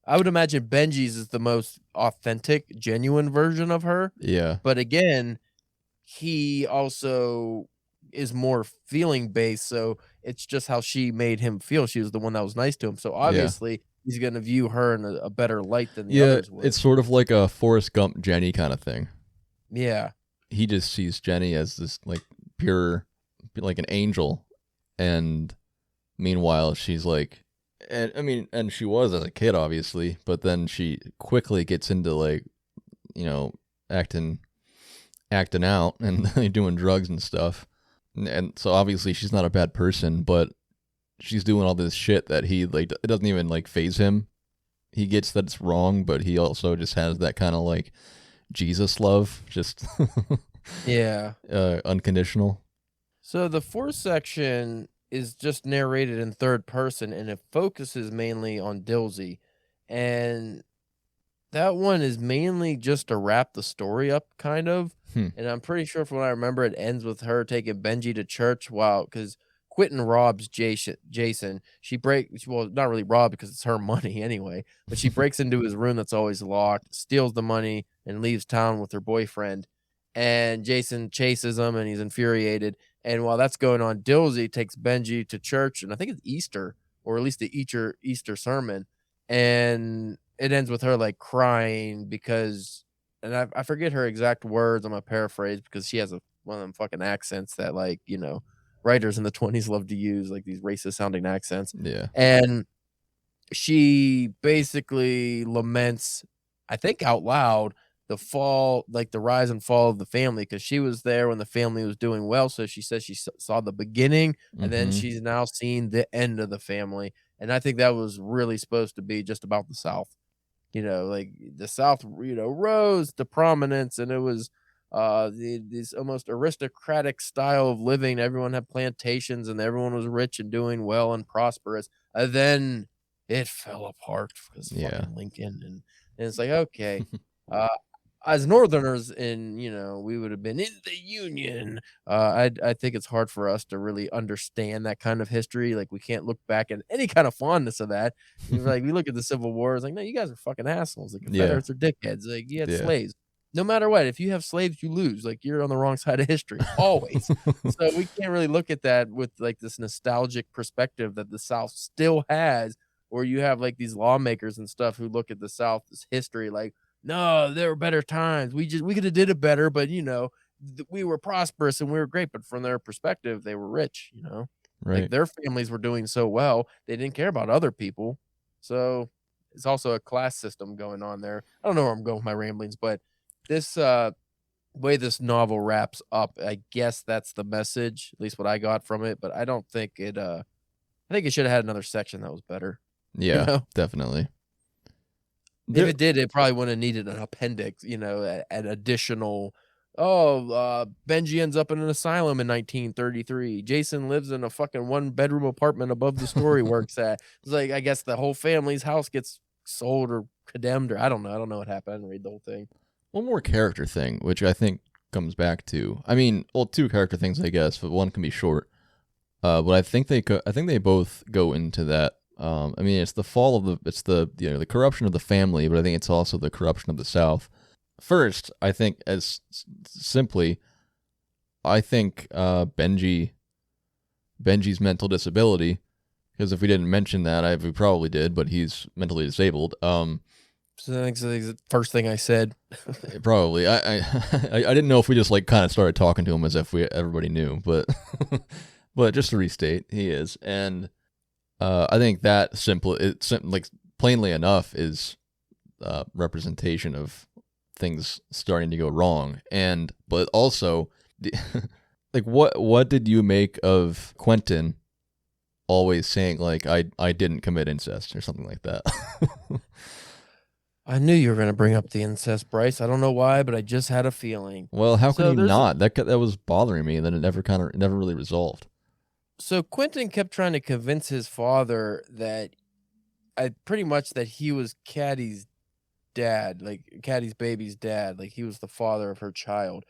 I would imagine Benji's is the most authentic, genuine version of her. Yeah. But again, he also is more feeling based. So it's just how she made him feel. She was the one that was nice to him. So obviously he's going to view her in a better light than the others would. It's sort of like a Forrest Gump Jenny kind of thing. Yeah. He just sees Jenny as this pure, an angel. And meanwhile, she's and she was as a kid, obviously, but then she quickly gets into acting out and doing drugs and stuff. And so obviously she's not a bad person, but she's doing all this shit that he it doesn't even faze him. He gets that it's wrong, but he also just has that kind of Jesus love, just unconditional. So the fourth section is just narrated in third person, and it focuses mainly on Dilsey. And that one is mainly just to wrap the story up, kind of. And I'm pretty sure from what I remember, it ends with her taking Benji to church because Quentin robs Jason. Well, not really rob because it's her money anyway, but she breaks into his room that's always locked, steals the money, and leaves town with her boyfriend. And Jason chases him, and he's infuriated. And while that's going on, Dilsey takes Benji to church, and I think it's Easter, or at least the Easter sermon. And it ends with her crying because, and I forget her exact words. I'm gonna paraphrase because she has one of them fucking accents that writers in the 20s love to use, these racist sounding accents. Yeah. And she basically laments, I think out loud, the fall, the rise and fall of the family, because she was there when the family was doing well. So she says she saw the beginning, and then she's now seen the end of the family. And I think that was really supposed to be just about the South. The South, rose to prominence, and it was this almost aristocratic style of living. Everyone had plantations, and everyone was rich and doing well and prosperous. And then it fell apart because fucking Lincoln, and it's okay. As Northerners, we would have been in the Union. I think it's hard for us to really understand that kind of history. We can't look back at any kind of fondness of that. We look at the Civil War, it's no, you guys are fucking assholes. The Confederates are dickheads. You had slaves. No matter what, if you have slaves, you lose. You're on the wrong side of history, always. So we can't really look at that with this nostalgic perspective that the South still has Or you have like these lawmakers and stuff who look at the South's history like, no, there were better times. We could have did it better, but we were prosperous and we were great. But from their perspective, they were rich. Like Right. their families were doing so well, they didn't care about other people. So it's also a class system going on there. I don't know where I'm going with my ramblings, but this way this novel wraps up, I guess that's the message, at least what I got from it. But I don't think it. I think it should have had another section that was better. Yeah, definitely. If it did, it probably wouldn't have needed an appendix. An additional. Oh, Benji ends up in an asylum in 1933. Jason lives in a fucking 1-bedroom apartment above the store he works at. It's like, I guess the whole family's house gets sold or condemned, or I don't know. I don't know what happened. I didn't read the whole thing. One more character thing, which I think comes back to, I mean, well, 2 character things, I guess, but one can be short. But I think they both go into that. I mean, it's the fall of the corruption of the family, but I think it's also the corruption of the South. First, I think simply, Benji's mental disability, because if we didn't mention that, we probably did, but he's mentally disabled. So that's the first thing I said. Probably. I didn't know if we just like kind of started talking to him as if everybody knew, but but just to restate, he is, and I think that plainly enough is representation of things starting to go wrong. But also, like what did you make of Quentin always saying like I didn't commit incest or something like that? I knew you were going to bring up the incest, Bryce. I don't know why, but I just had a feeling. Well, how can you not? That was bothering me, and then it never really resolved. So Quentin kept trying to convince his father that pretty much that he was Caddy's dad, like Caddy's baby's dad, like he was the father of her child.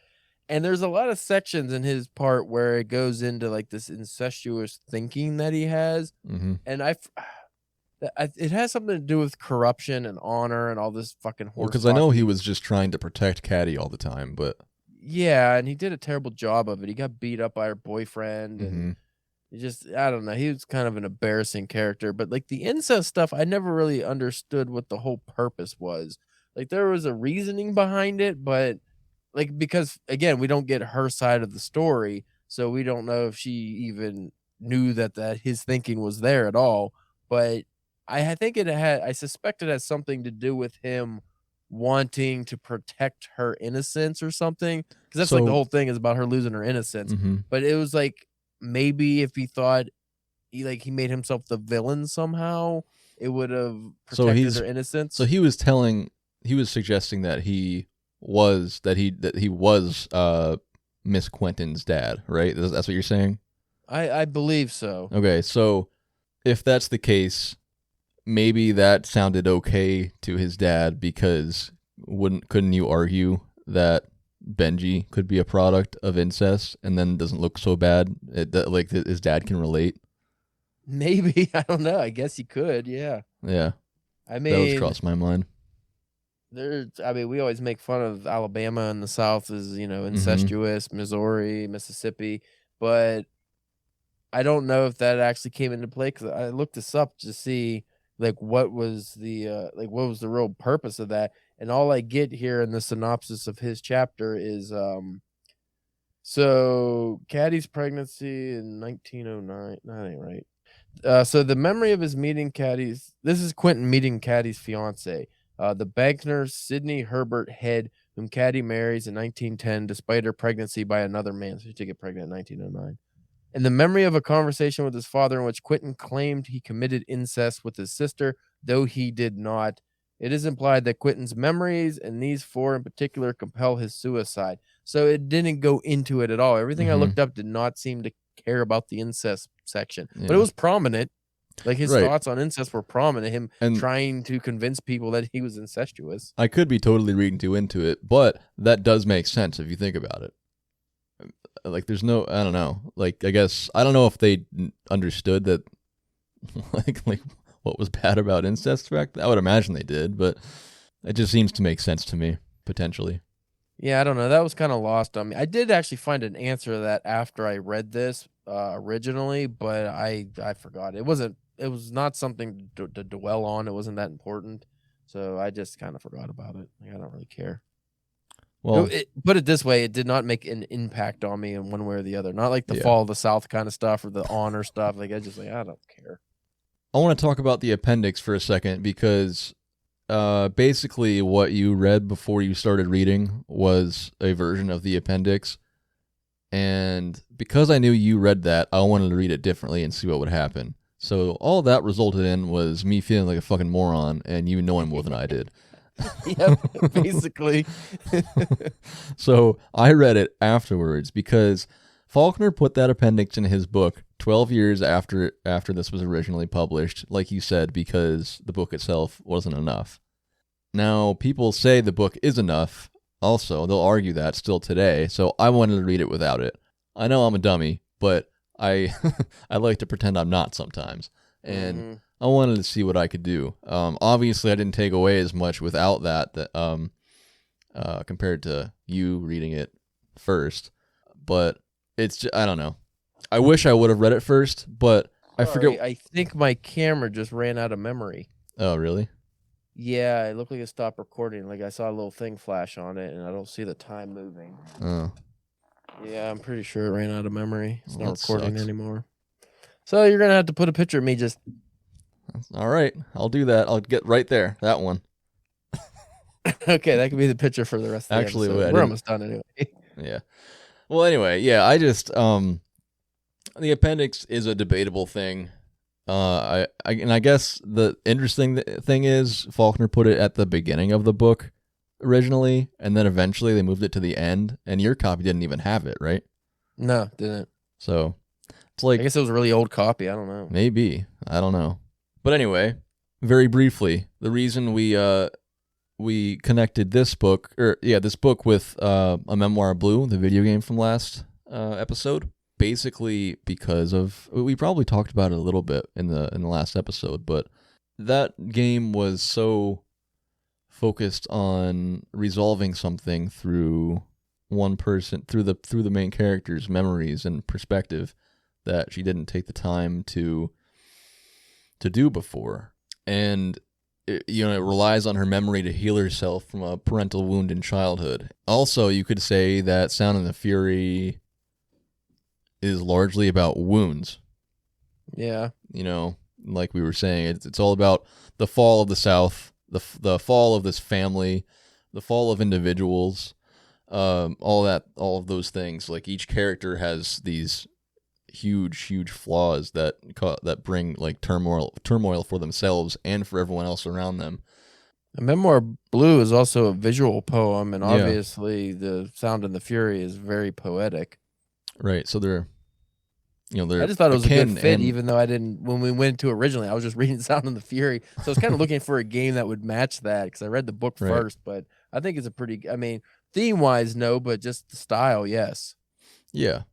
And there's a lot of sections in his part where it goes into like this incestuous thinking that he has. Mm-hmm. And it has something to do with corruption and honor and all this fucking horse. Because I know he was just trying to protect Caddy all the time, but yeah, and he did a terrible job of it. He got beat up by her boyfriend, and I don't know. He was kind of an embarrassing character. But like the incest stuff, I never really understood what the whole purpose was. Like there was a reasoning behind it, but like because again, we don't get her side of the story, so we don't know if she even knew that his thinking was there at all. But I think I suspect it has something to do with him wanting to protect her innocence or something. Because that's like the whole thing is about her losing her innocence. But it was like maybe if he thought he made himself the villain somehow, it would have protected her innocence. So he was suggesting that he was Miss Quentin's dad, right? That's what you're saying? I believe so. Okay, so if that's the case, maybe that sounded okay to his dad because couldn't you argue that Benji could be a product of incest and then doesn't look so bad that like his dad can relate? Maybe. I don't know. I guess he could. Yeah. Yeah. I mean, that was crossed my mind. We always make fun of Alabama and the South as, incestuous, Missouri, Mississippi, but I don't know if that actually came into play because I looked this up to see like what was the real purpose of that, and all I get here in the synopsis of his chapter is so Caddy's pregnancy in 1909. That ain't right. So the memory of his meeting Caddy's. This is Quentin meeting Caddy's fiance, the banker Sidney Herbert Head, whom Caddy marries in 1910 despite her pregnancy by another man. So she did get pregnant in 1909. In the memory of a conversation with his father in which Quentin claimed he committed incest with his sister, though he did not, it is implied that Quentin's memories, and these 4 in particular, compel his suicide. So it didn't go into it at all. Everything I looked up did not seem to care about the incest section, but it was prominent. Like his thoughts on incest were prominent. Him trying to convince people that he was incestuous. I could be totally reading too into it, but that does make sense if you think about it. Like there's no, I don't know. Like I guess I don't know if they understood that, like what was bad about incest back then. I would imagine they did, but it just seems to make sense to me potentially. Yeah, I don't know. That was kind of lost on me. I did actually find an answer to that after I read this originally, but I forgot. It wasn't it was not something to dwell on. It wasn't that important. So I just kind of forgot about it. Like, I don't really care. Well, Put it this way, it did not make an impact on me in one way or the other. Not like the Fall of the South kind of stuff or the Honor stuff. Like I just I don't care. I want to talk about the appendix for a second because basically what you read before you started reading was a version of the appendix. And because I knew you read that, I wanted to read it differently and see what would happen. So all that resulted in was me feeling like a fucking moron and you knowing more than I did. Yeah, basically. So I read it afterwards because Faulkner put that appendix in his book 12 years after this was originally published, like you said, because the book itself wasn't enough. Now, people say the book is enough. Also, they'll argue that still today, so I wanted to read it without it. I know I'm a dummy, but I I like to pretend I'm not sometimes. And I wanted to see what I could do. Obviously, I didn't take away as much without that compared to you reading it first. But it's just, I don't know. I wish I would have read it first, but I forget. I think my camera just ran out of memory. Oh, really? Yeah, it looked like it stopped recording. Like I saw a little thing flash on it, and I don't see the time moving. Oh. Yeah, I'm pretty sure it ran out of memory. It's Well, not recording sucks. anymore. So you're gonna have to put a picture of me just. All right, I'll do that. I'll get right there. That one. Okay, that could be the picture for the rest of the Actually, episode. We're almost done anyway. Yeah. Well, anyway, yeah, I just the appendix is a debatable thing. I guess the interesting thing is Faulkner put it at the beginning of the book originally, and then eventually they moved it to the end, and your copy didn't even have it, right? No, didn't. So it's like, I guess it was a really old copy. I don't know. Maybe. I don't know. But anyway, very briefly, the reason we connected this book with A Memoir of Blue, the video game from last episode, basically because of, we probably talked about it a little bit in the last episode, but that game was so focused on resolving something through one person, through the main character's memories and perspective, that she didn't take the time to do before. And it relies on her memory to heal herself from a parental wound in childhood. Also, you could say that Sound and the Fury is largely about wounds. Yeah. Like we were saying, it's all about the fall of the South, the fall of this family, the fall of individuals, all of those things. Like each character has these huge flaws that bring like turmoil for themselves and for everyone else around them. A Memoir of Blue is also a visual poem, and obviously the Sound and the Fury is very poetic. Right. So they're I just thought it was a good fit, even though I didn't. When we went to originally, I was just reading Sound and the Fury, so I was kind of looking for a game that would match that because I read the book first. But I think it's a pretty. I mean, theme wise, no, but just the style, yes. Yeah.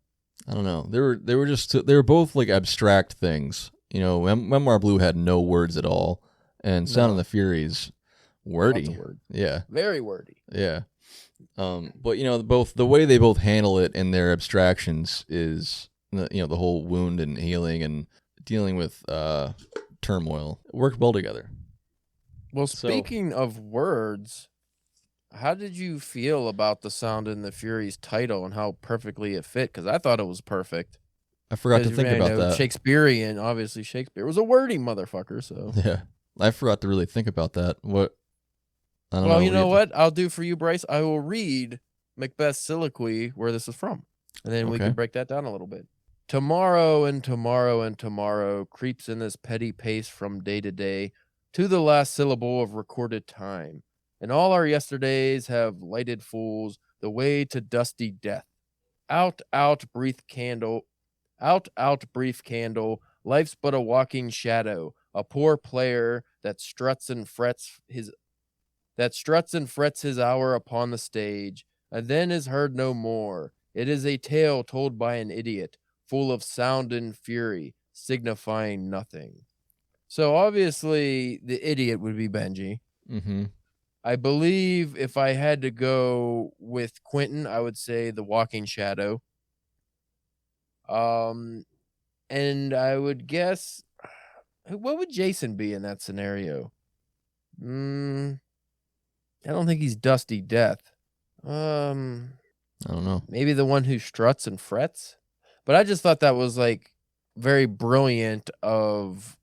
I don't know. They were both like abstract things. Memoir Blue had no words at all, and Sound of the Fury's wordy. Yeah, very wordy. Yeah. But both the way they both handle it in their abstractions is the whole wound and healing and dealing with turmoil work well together. Well, speaking of words, how did you feel about the Sound and the Fury's title and how perfectly it fit? Because I thought it was perfect. I forgot to think about that. Shakespearean, obviously Shakespeare was a wordy motherfucker. So yeah, I forgot to really think about that. What? I don't know. Well, you know what I'll do for you, Bryce? I will read Macbeth's soliloquy where this is from, and then we can break that down a little bit. Tomorrow and tomorrow and tomorrow creeps in this petty pace from day to day to the last syllable of recorded time. And all our yesterdays have lighted fools the way to dusty death. Out, brief candle. Out, brief candle. Life's but a walking shadow, a poor player that struts and frets his hour upon the stage, and then is heard no more. It is a tale told by an idiot, full of sound and fury, signifying nothing. So obviously the idiot would be Benji. Mm-hmm. I believe if I had to go with Quentin, I would say the walking shadow. And I would guess What would Jason be in that scenario? I don't think he's Dusty Death. I don't know. Maybe the one who struts and frets. But I just thought that was like very brilliant of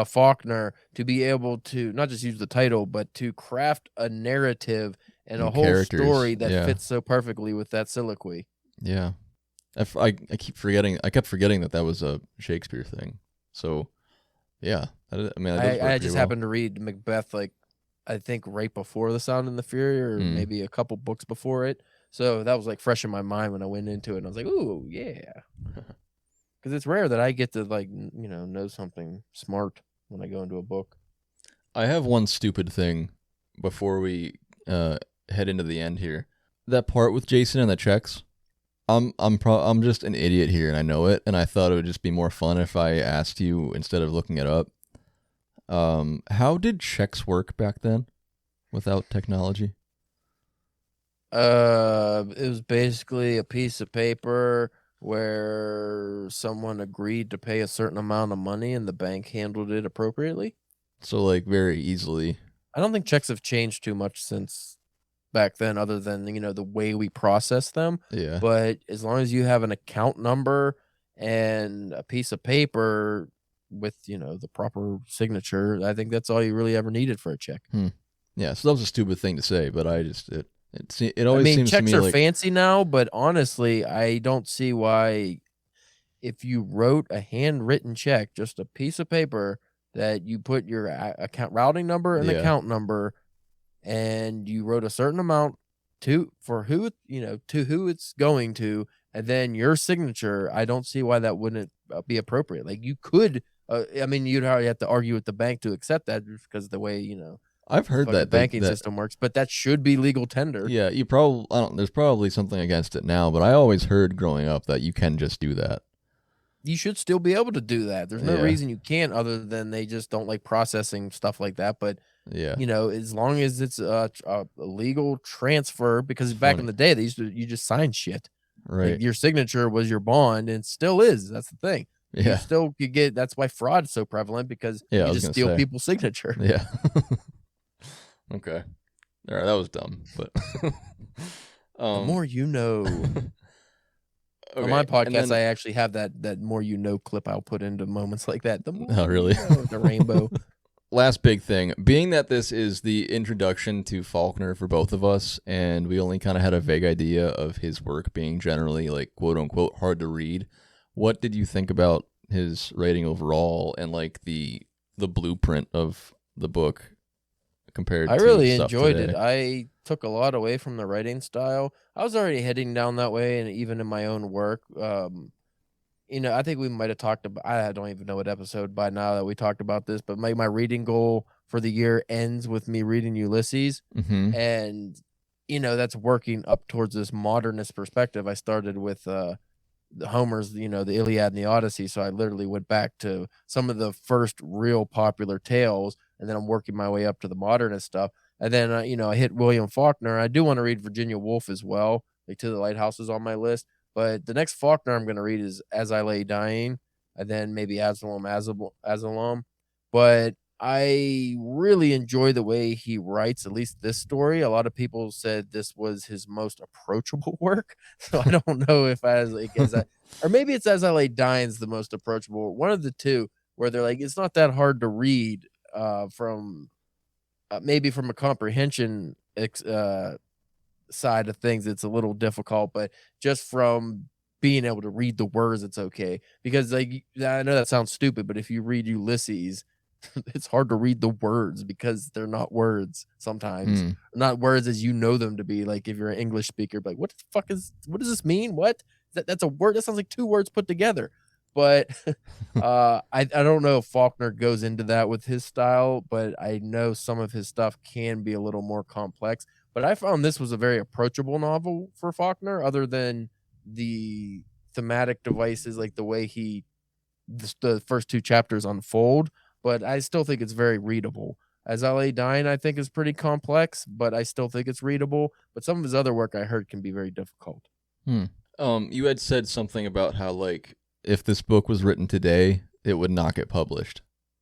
Faulkner to be able to not just use the title, but to craft a narrative and a And whole characters, story that yeah. fits so perfectly with that soliloquy. Yeah. I keep forgetting. I kept forgetting that was a Shakespeare thing. So, yeah. I mean, I just happened to read Macbeth, like, I think right before The Sound and the Fury, or maybe a couple books before it. So that was like fresh in my mind when I went into it. And I was like, ooh, yeah. Because it's rare that I get to, like, know something smart when I go into a book. I have one stupid thing before we head into the end here. That part with Jason and the checks. I'm just an idiot here, and I know it. And I thought it would just be more fun if I asked you instead of looking it up. How did checks work back then, without technology? It was basically a piece of paper where someone agreed to pay a certain amount of money, and the bank handled it appropriately. So, like, very easily. I don't think checks have changed too much since back then, other than the way we process them. Yeah. But as long as you have an account number and a piece of paper with the proper signature, I think that's all you really ever needed for a check. Yeah. So that was a stupid thing to say, but it always seems checks to me are like fancy now, but honestly, I don't see why, if you wrote a handwritten check, just a piece of paper that you put your account routing number and account number, and you wrote a certain amount to who it's going to, and then your signature, I don't see why that wouldn't be appropriate. Like, you could, you'd already have to argue with the bank to accept that because of the way, I've heard the that banking system works, but that should be legal tender. Yeah, there's probably something against it now, but I always heard growing up that you can just do that. You should still be able to do that. There's no reason you can't, other than they just don't like processing stuff like that. But yeah, as long as it's a legal transfer, because back in the day you just sign shit. Right. Like, your signature was your bond, and still is. That's the thing. Yeah. You still could get. That's why fraud is so prevalent, because you just steal people's signature. Yeah. Okay. All right, that was dumb, but the more you know. Okay. On my podcast, I actually have that more clip I'll put into moments like that. The more really? The rainbow. Last big thing, being that this is the introduction to Faulkner for both of us, and we only kind of had a vague idea of his work being generally, like, quote unquote hard to read. What did you think about his writing overall, and like the blueprint of the book compared? I to really stuff enjoyed today? it. I took a lot away from the writing style. I was already heading down that way, and even in my own work, I think we might have talked about, I don't even know what episode by now that we talked about this, but my reading goal for the year ends with me reading Ulysses. Mm-hmm. And, that's working up towards this modernist perspective. I started with the Homer's, the Iliad and the Odyssey. So I literally went back to some of the first real popular tales, and then I'm working my way up to the modernist stuff. And then, I hit William Faulkner. I do want to read Virginia Woolf as well. Like, To the Lighthouse is on my list. But the next Faulkner I'm going to read is As I Lay Dying, and then maybe Asylum. But I really enjoy the way he writes, at least this story. A lot of people said this was his most approachable work. So I don't know if or maybe it's As I Lay Dying is the most approachable. One of the two, where they're like, it's not that hard to read from maybe from a comprehension side of things, it's a little difficult, but just from being able to read the words, it's okay. Because, like, I know that sounds stupid, but if you read Ulysses, it's hard to read the words because they're not words sometimes. Not words as you know them to be. Like, if you're an English speaker, like, what does this mean? What? That's a word. That sounds like two words put together. But I don't know if Faulkner goes into that with his style, but I know some of his stuff can be a little more complex. But I found this was a very approachable novel for Faulkner, other than the thematic devices, like the way the first two chapters unfold. But I still think it's very readable. As I Lay Dying, I think, is pretty complex, but I still think it's readable. But some of his other work I heard can be very difficult. You had said something about how, like, if this book was written today, it would not get published,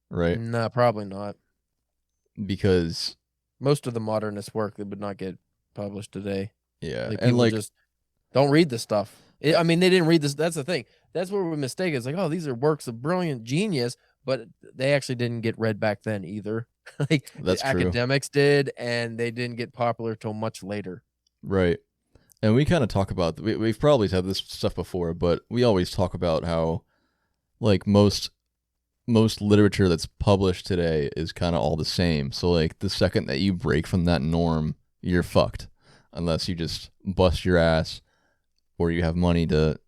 right? No, probably not. Because Most of the modernist work that would not get published today. yeah, Like and people like just don't read this stuff. I mean, they didn't read this. That's the thing. That's where we mistake. It's like, oh, these are works of brilliant genius, but they actually didn't get read back then either. Like That's the true. academics did, and they didn't get popular till much later. right. And we kind of talk about we've probably said this stuff before, but we always talk about how like most literature that's published today is kind of all the same. So like the second that you break from that norm, you're fucked, unless you just bust your ass or you have money to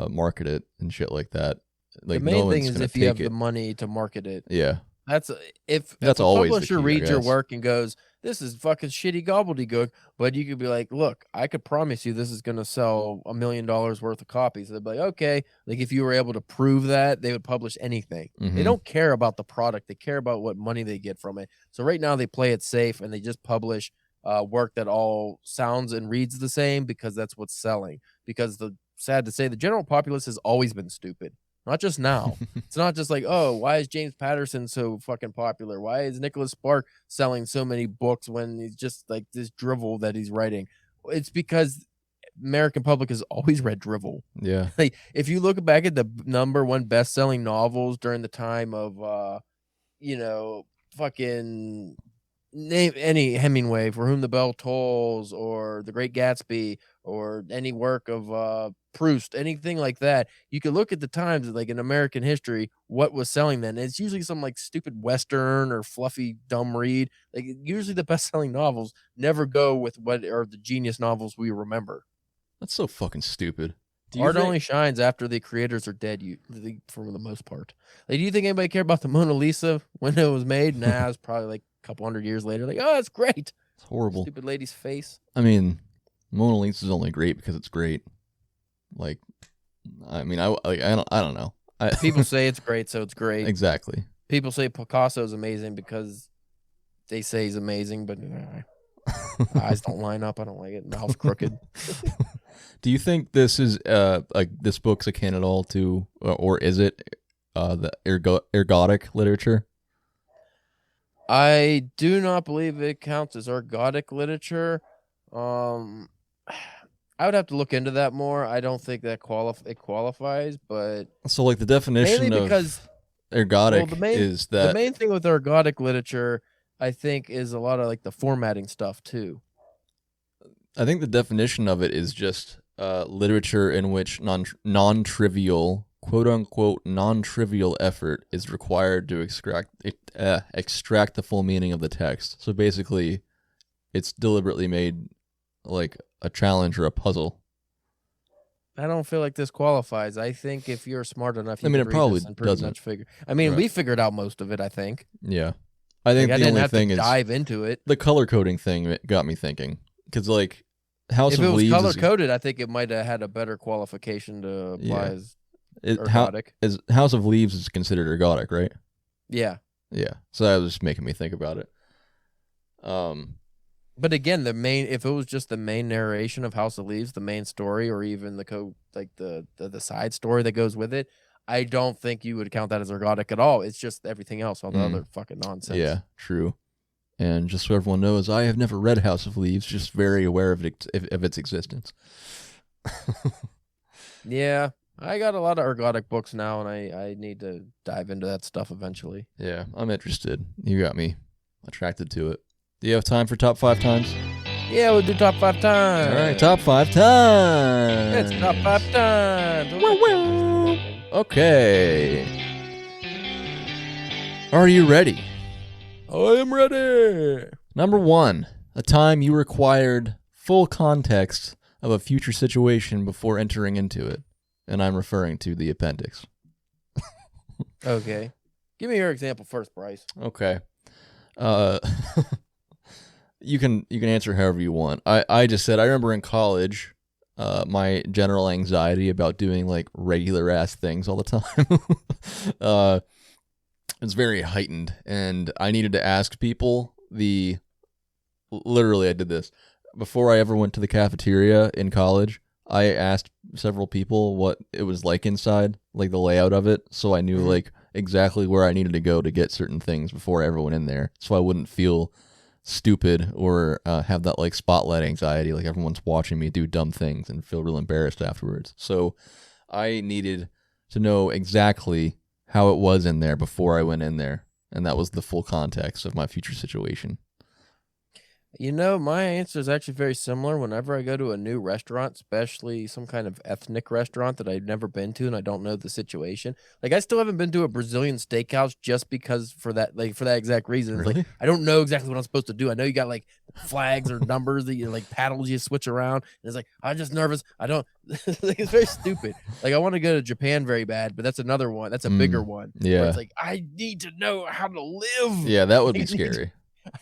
market it and shit like that. Like The main no thing one's is gonna if you have take the it. money to market it. Yeah, That's if That's a always the publisher key, I reads your guess. work and goes, "This is fucking shitty gobbledygook," but you could be like, "Look, I could promise you this is going to sell $1 million worth of copies." They'd be like, "Okay." Like if you were able to prove that, they would publish anything. They Mhm. don't care about the product; they care about what money they get from it. So right now they play it safe and they just publish work that all sounds and reads the same because that's what's selling. Because sad to say, the general populace has always been stupid. Not just now. It's not just like, oh, why is James Patterson so fucking popular? Why is Nicholas Spark selling so many books when he's just like this drivel that he's writing? It's because American public has always read drivel. yeah, Like if you look back at the number one best-selling novels during the time of fucking name any Hemingway, For Whom the Bell Tolls, or The Great Gatsby, or any work of Proust, anything like that. You could look at the times, like in American history, what was selling then. It's usually some like stupid Western or fluffy dumb read. Like usually the best-selling novels never go with what are the genius novels we remember. that's so fucking stupid. Do you Art think- only shines after the creators are dead, for the most part. Like, do you think anybody cared about the Mona Lisa when it was made? Nah, it's probably like a couple hundred years later. Like, oh, it's great. It's horrible. Stupid lady's face. I mean, Mona Lisa is only great because it's great. Like, I mean, I don't know. People say it's great, so it's great. Exactly. People say Picasso's amazing because they say he's amazing, but eyes don't line up. I don't like it. Mouth's crooked. Do you think this is like this book's akin at all to, or is it the ergodic literature? I do not believe it counts as ergodic literature. I would have to look into that more. I don't think that it qualifies, but So like the definition mainly of because ergodic the main is the that main thing with ergodic literature, I think, is a lot of like the formatting stuff too. I think the definition of it is just literature in which non-trivial, quote unquote, non-trivial effort is required to extract the full meaning of the text. So basically, it's deliberately made like a challenge or a puzzle. I don't feel like this qualifies. I think if you're smart enough, you I mean, could it read probably this and pretty doesn't. much figure. I mean, Right. we figured out most of it. I think. Yeah, I think Like, I the didn't only have thing to is dive into it. the color coding thing that got me thinking, because like House If of it was Leaves color is, coded, I think it might have had a better qualification to apply Yeah. as it, ergodic. House of Leaves is considered ergodic, right? Yeah. Yeah, so that was just making me think about it. But again, if it was just the main narration of House of Leaves, the main story, or even the side story that goes with it, I don't think you would count that as ergodic at all. It's just everything else, all the other fucking nonsense. Yeah, true. And just so everyone knows, I have never read House of Leaves, just very aware of its existence. Yeah. I got a lot of ergodic books now, and I need to dive into that stuff eventually. Yeah, I'm interested. You got me attracted to it. Do you have time for top 5 times? Yeah, we'll do top 5 times. All right, top 5 times. It's top 5 times. Okay. Are you ready? I am ready. Number 1, a time you required full context of a future situation before entering into it. And I'm referring to the appendix. Okay. Give me your example first, Bryce. Okay. You can answer however you want. I just said I remember in college, my general anxiety about doing like regular ass things all the time. It's very heightened, and I needed to ask people literally I did this before I ever went to the cafeteria in college. I asked several people what it was like inside, like the layout of it, so I knew like exactly where I needed to go to get certain things before everyone in there, so I wouldn't feel stupid or have that like spotlight anxiety, like everyone's watching me do dumb things and feel real embarrassed afterwards. So I needed to know exactly how it was in there before I went in there, and that was the full context of my future situation. You know, my answer is actually very similar. Whenever I go to a new restaurant, especially some kind of ethnic restaurant that I've never been to and I don't know the situation, like I still haven't been to a Brazilian steakhouse just because for that, like for that exact reason. It's Really? like I don't know exactly what I'm supposed to do. I know you got like flags or numbers that you like paddles you switch around. And it's like I'm just nervous. I don't. Like, it's very stupid. Like I want to go to Japan very bad, but that's another one. That's a bigger one. Where Yeah. it's like I need to know how to live. Yeah, that would I be need to- scary.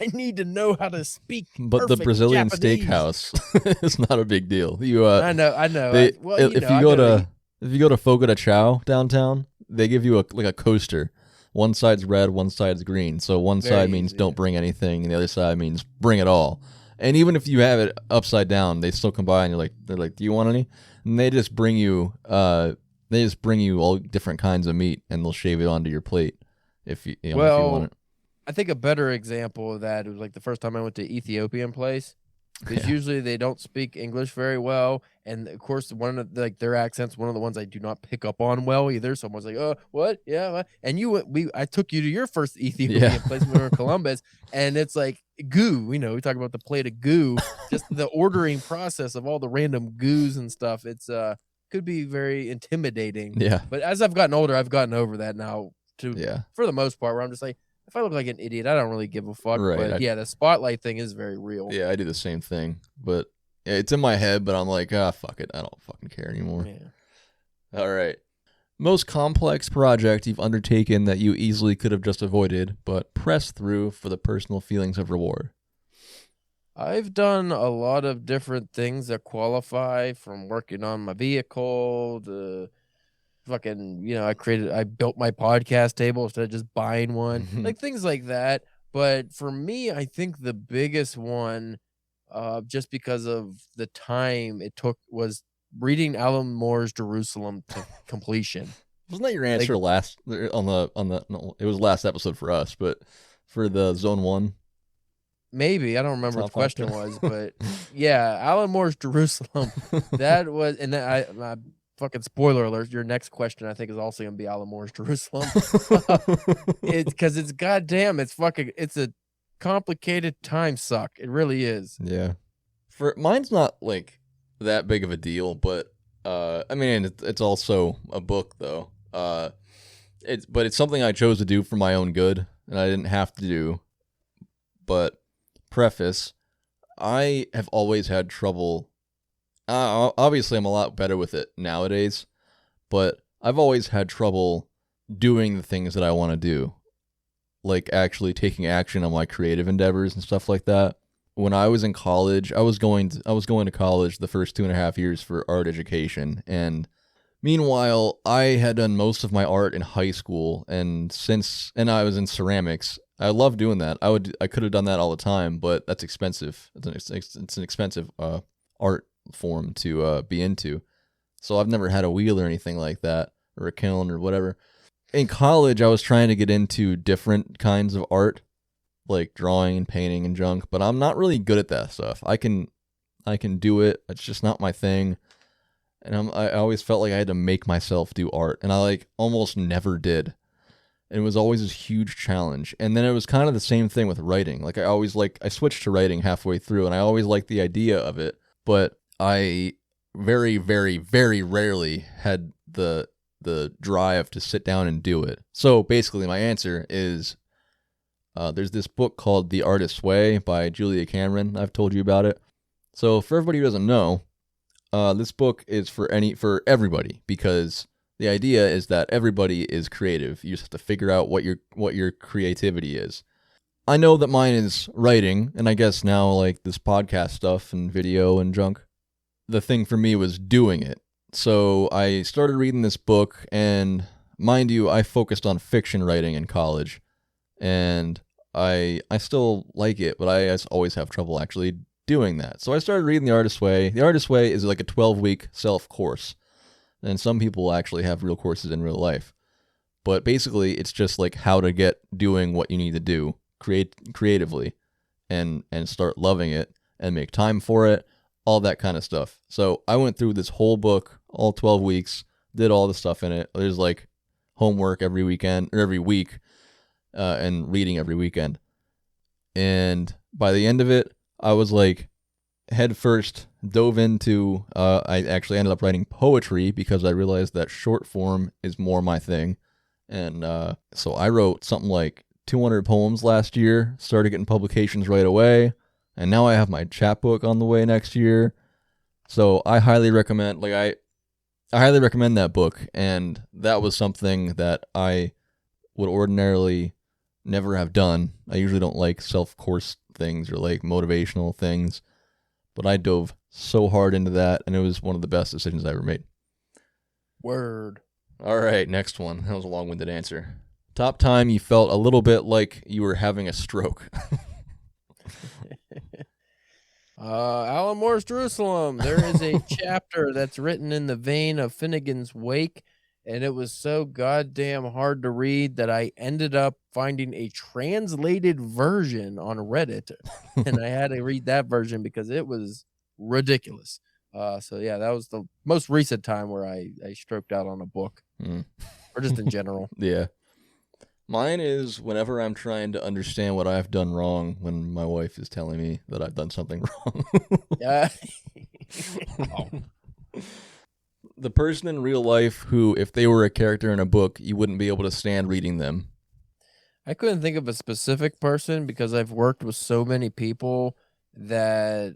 I need to know how to speak. But the perfect Brazilian Japanese. steakhouse is not a big deal. You I know. they, Well, if you know, you go I know to if you go to Fogo de Chao downtown, they give you a coaster. One side's red, one side's green. So one Very side means easy. don't bring anything, and the other side means bring it all. And even if you have it upside down, they still come by and they're like, "Do you want any?" And they just bring you all different kinds of meat, and they'll shave it onto your plate if you know, if you want it. I think a better example of that was like the first time I went to Ethiopian place. Because Yeah. usually they don't speak English very well, and of course one of like their accents, one of the ones I do not pick up on well either. Someone's like, "Oh, what? Yeah," what?" And I took you to your first Ethiopian Yeah. place when we were in Columbus, and it's like goo. You know, we talk about the plate of goo, just the ordering process of all the random goos and stuff. It's could be very intimidating. Yeah. But as I've gotten older, I've gotten over that now. Yeah. For the most part, where I'm just like, if I look like an idiot, I don't really give a fuck. Right, But yeah, the spotlight thing is very real. Yeah, I do the same thing. But yeah, it's in my head, but I'm like, fuck it. I don't fucking care anymore. Yeah. All right. Most complex project you've undertaken that you easily could have just avoided, but pressed through for the personal feelings of reward. I've done a lot of different things that qualify, from working on my vehicle to fucking, I built my podcast table instead of just buying one, like things like that. But for me, I think the biggest one, just because of the time it took, was reading Alan Moore's Jerusalem to completion. Wasn't that your answer last on the no, it was last episode for us, but for the Zone 1? Maybe. I don't remember what the Top question five. was, but yeah, Alan Moore's Jerusalem. That was, and then I fucking spoiler alert, your next question I think is also gonna be Alan Moore's Jerusalem. It's because it's a complicated time suck. It really is. Yeah. For mine's not like that big of a deal, but I mean it's also a book though. It's something I chose to do for my own good, and I didn't have to do. But preface, I have always had trouble. Obviously, I'm a lot better with it nowadays, but I've always had trouble doing the things that I want to do, like actually taking action on my creative endeavors and stuff like that. When I was in college, I was going to college the first 2.5 years for art education, and meanwhile, I had done most of my art in high school, and I was in ceramics. I love doing that. I could have done that all the time, but that's expensive. It's an expensive art form to be into. So I've never had a wheel or anything like that, or a kiln or whatever. In college, I was trying to get into different kinds of art, like drawing and painting and junk, but I'm not really good at that stuff. I can do it. It's just not my thing. And I always felt like I had to make myself do art, and I like almost never did. It was always this huge challenge. And then it was kind of the same thing with writing. Like I switched to writing halfway through, and I always liked the idea of it, but I very, very, very rarely had the drive to sit down and do it. So basically my answer is there's this book called The Artist's Way by Julia Cameron. I've told you about it. So for everybody who doesn't know, this book is for everybody, because the idea is that everybody is creative. You just have to figure out what your creativity is. I know that mine is writing, and I guess now like this podcast stuff and video and junk. The thing for me was doing it. So I started reading this book, and mind you, I focused on fiction writing in college, and I still like it, but I always have trouble actually doing that. So I started reading The Artist's Way. The Artist's Way is like a 12-week self-course. And some people actually have real courses in real life. But basically, it's just like how to get doing what you need to do creatively and start loving it and make time for it, all that kind of stuff. So I went through this whole book, all 12 weeks, did all the stuff in it. There's like homework every weekend or every week and reading every weekend. And by the end of it, I was like head first dove into, I actually ended up writing poetry because I realized that short form is more my thing. And so I wrote something like 200 poems last year, started getting publications right away, and now I have my chapbook on the way next year. So I highly recommend, I highly recommend that book, and that was something that I would ordinarily never have done. I usually don't like self-course things or like motivational things, but I dove so hard into that, and it was one of the best decisions I ever made. Word. All right, next one. That was a long-winded answer. Top time you felt a little bit like you were having a stroke. Alan Moore's Jerusalem. There is a chapter that's written in the vein of Finnegan's Wake, and it was so goddamn hard to read that I ended up finding a translated version on Reddit, and I had to read that version because it was ridiculous. So yeah, that was the most recent time where I stroked out on a book, or just in general. Yeah. Mine is whenever I'm trying to understand what I've done wrong when my wife is telling me that I've done something wrong. Yeah. The person in real life who, if they were a character in a book, you wouldn't be able to stand reading them. I couldn't think of a specific person because I've worked with so many people that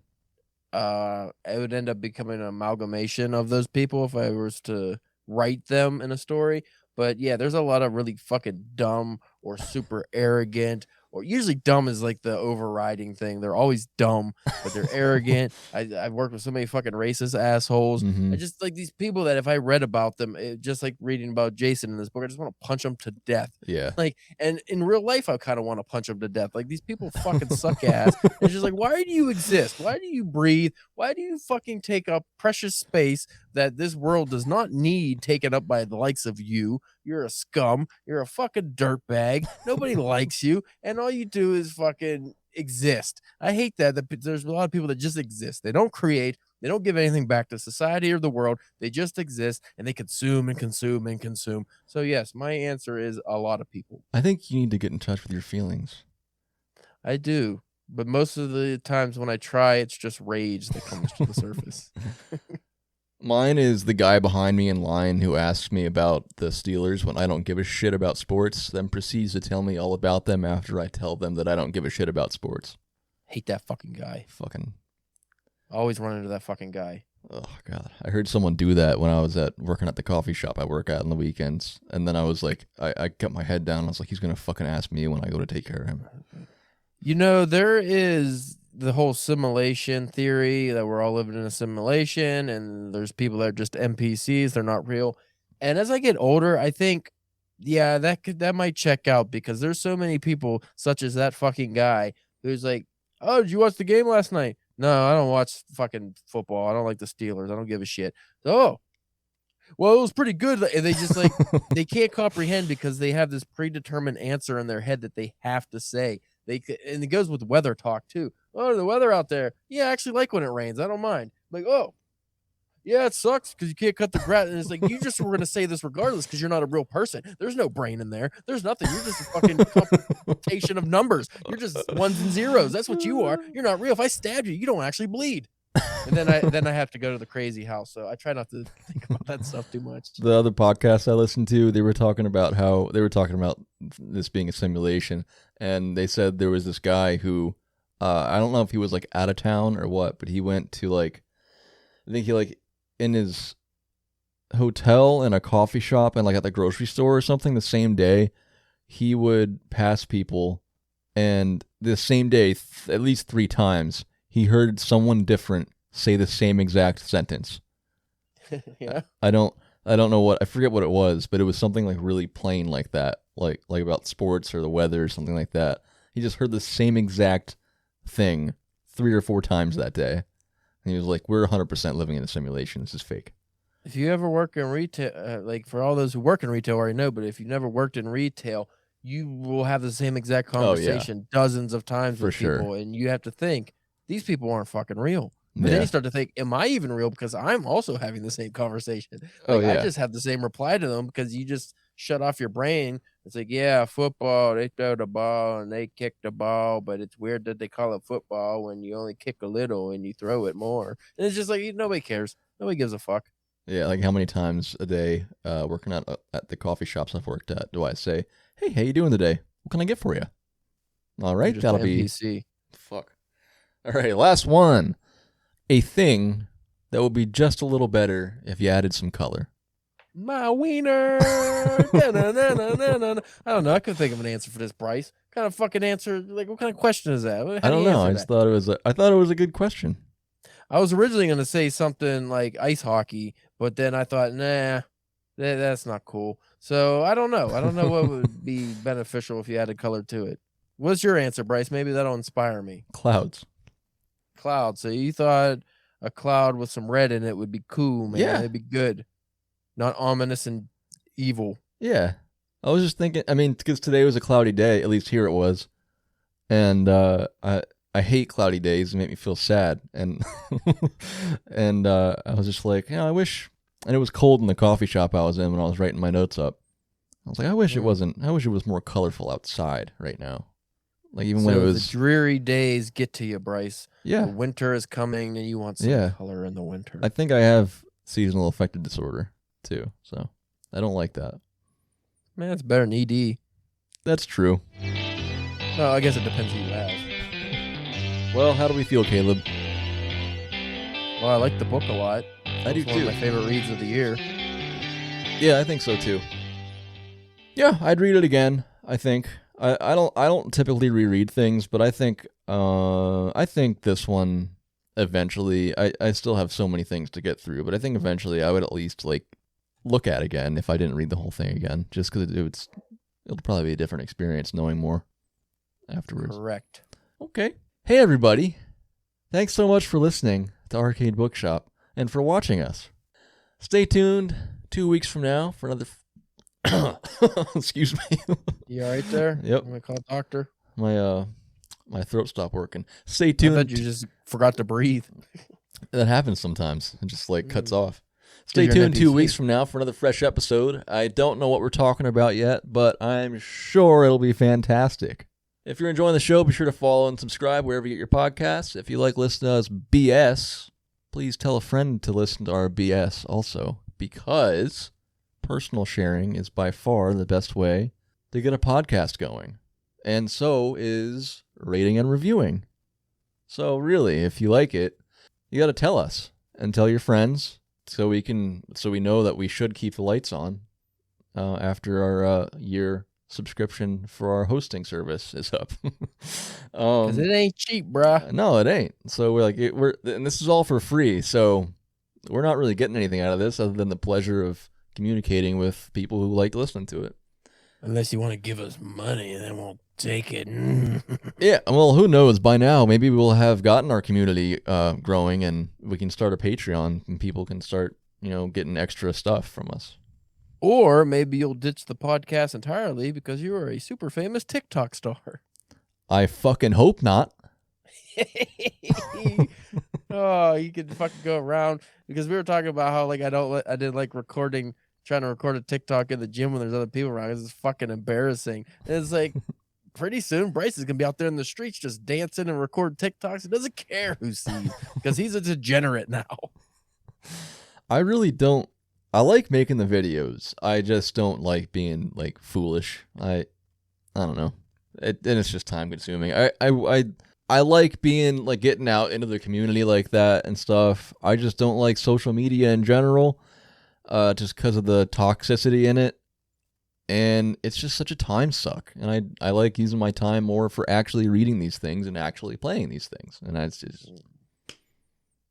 it would end up becoming an amalgamation of those people if I was to write them in a story. But yeah, there's a lot of really fucking dumb or super arrogant, or usually dumb is like the overriding thing. They're always dumb, but they're arrogant. I've worked with so many fucking racist assholes. I just like these people that if I read about them, just like reading about Jason in this book, I just want to punch them to death. Yeah. Like, and in real life, I kind of want to punch them to death. Like, these people fucking suck ass. It's just like, why do you exist? Why do you breathe? Why do you fucking take up precious space that this world does not need taken up by the likes of you? You're a scum. You're a fucking dirtbag. Nobody likes you. And all you do is fucking exist. I hate that there's a lot of people that just exist. They don't create. They don't give anything back to society or the world. They just exist, and they consume and consume and consume. So yes, my answer is a lot of people. I think you need to get in touch with your feelings. I do. But most of the times when I try, it's just rage that comes to the surface. Mine is the guy behind me in line who asks me about the Steelers when I don't give a shit about sports, then proceeds to tell me all about them after I tell them that I don't give a shit about sports. Hate that fucking guy. Fucking. Always run into that fucking guy. Oh, God. I heard someone do that when I was working at the coffee shop I work at on the weekends. And then I was like, I kept my head down. I was like, he's going to fucking ask me when I go to take care of him. You know, there is the whole simulation theory that we're all living in a simulation, and there's people that are just NPCs. They're not real. And as I get older, I think, yeah, that might check out, because there's so many people such as that fucking guy who's like, oh, did you watch the game last night? No, I don't watch fucking football. I don't like the Steelers. I don't give a shit. Oh, well, it was pretty good. And they just like, they can't comprehend because they have this predetermined answer in their head that they have to say. And it goes with weather talk too. Oh, the weather out there. Yeah, I actually like when it rains. I don't mind. Like, oh, yeah, it sucks because you can't cut the grass. And it's like, you just were going to say this regardless because you're not a real person. There's no brain in there. There's nothing. You're just a fucking computation of numbers. You're just ones and zeros. That's what you are. You're not real. If I stab you, you don't actually bleed. And then I have to go to the crazy house. So I try not to think about that stuff too much. The other podcast I listened to, they were talking about this being a simulation. And they said there was this guy who, I don't know if he was like out of town or what, but he went to like, I think he like in his hotel in a coffee shop and like at the grocery store or something the same day, he would pass people, and the same day, at least 3 times, he heard someone different say the same exact sentence. Yeah. I don't know I forget what it was, but it was something like really plain like that, like about sports or the weather or something like that. He just heard the same exact thing 3 or 4 times that day. And he was like, we're 100% living in a simulation. This is fake. If you ever work in retail, like for all those who work in retail already know, but if you've never worked in retail, you will have the same exact conversation dozens of times with people. And you have to think, these people aren't fucking real. But then you start to think, am I even real? Because I'm also having the same conversation. Like, I just have the same reply to them because you just shut off your brain. It's like, yeah, football, they throw the ball and they kick the ball, but it's weird that they call it football when you only kick a little and you throw it more. And it's just like, nobody cares. Nobody gives a fuck. Yeah, like how many times a day working out at the coffee shops I've worked at do I say, hey, how you doing today? What can I get for you? All right, that'll be... Fuck. All right, last one. A thing that would be just a little better if you added some color. My wiener. I don't know. I couldn't think of an answer for this, Bryce. What kind of fucking answer? Like, what kind of question is that? I don't know. I just thought it was a good question. I was originally going to say something like ice hockey, but then I thought, nah, that's not cool. So I don't know. I don't know what would be beneficial if you added color to it. What's your answer, Bryce? Maybe that'll inspire me. Clouds. Cloud. So you thought a cloud with some red in it would be cool, man. Yeah. It'd be good. Not ominous and evil. Yeah. I was just thinking, I mean, because today was a cloudy day, at least here it was. And I hate cloudy days. They make me feel sad. And and I was just like, I wish, and it was cold in the coffee shop I was in when I was writing my notes up. I was like, I wish it was more colorful outside right now. Like even when it was the dreary days get to you, Bryce. Yeah. The winter is coming and you want some color in the winter. I think I have seasonal affective disorder too, so I don't like that. Man, it's better than ED. That's true. Well, I guess it depends who you ask. Well, how do we feel, Caleb? Well, I like the book a lot. I do too. One of my favorite reads of the year. Yeah, I think so too. Yeah, I'd read it again. I think I don't typically reread things, but I think this one eventually. I still have so many things to get through, but I think eventually I would at least like look at again if I didn't read the whole thing again, just because it'll probably be a different experience knowing more afterwards. Correct. Okay. Hey everybody, thanks so much for listening to Arcade Bookshop and for watching us. Stay tuned 2 weeks from now for another. Excuse me. You all right there? Yep. I'm gonna call a doctor. My throat stopped working. Stay tuned. I thought you just forgot to breathe. That happens sometimes. It just like cuts off. Stay tuned 2 weeks from now for another fresh episode. I don't know what we're talking about yet, but I'm sure it'll be fantastic. If you're enjoying the show, be sure to follow and subscribe wherever you get your podcasts. If you like listening to us BS, please tell a friend to listen to our BS also, because personal sharing is by far the best way to get a podcast going. And so is rating and reviewing. So really, if you like it, you got to tell us and tell your friends so we know that we should keep the lights on after our year subscription for our hosting service is up. Because it ain't cheap, bruh. No, it ain't. So and this is all for free. So we're not really getting anything out of this other than the pleasure of communicating with people who like listening to it. Unless you want to give us money, and then we'll take it. Yeah, well, who knows? By now, maybe we'll have gotten our community growing, and we can start a Patreon, and people can start, getting extra stuff from us. Or maybe you'll ditch the podcast entirely because you are a super famous TikTok star. I fucking hope not. Oh, you could fucking go around, because we were talking about how like I didn't like trying to record a TikTok in the gym when there's other people around. It's fucking embarrassing. And it's like pretty soon Bryce is gonna be out there in the streets just dancing and record TikToks. He doesn't care who sees, because he's a degenerate now. I really don't. I like making the videos. I just don't like being like foolish. I don't know. And it's just time consuming. I like being like getting out into the community like that and stuff. I just don't like social media in general, just because of the toxicity in it. And it's just such a time suck. And I like using my time more for actually reading these things and actually playing these things. And it's just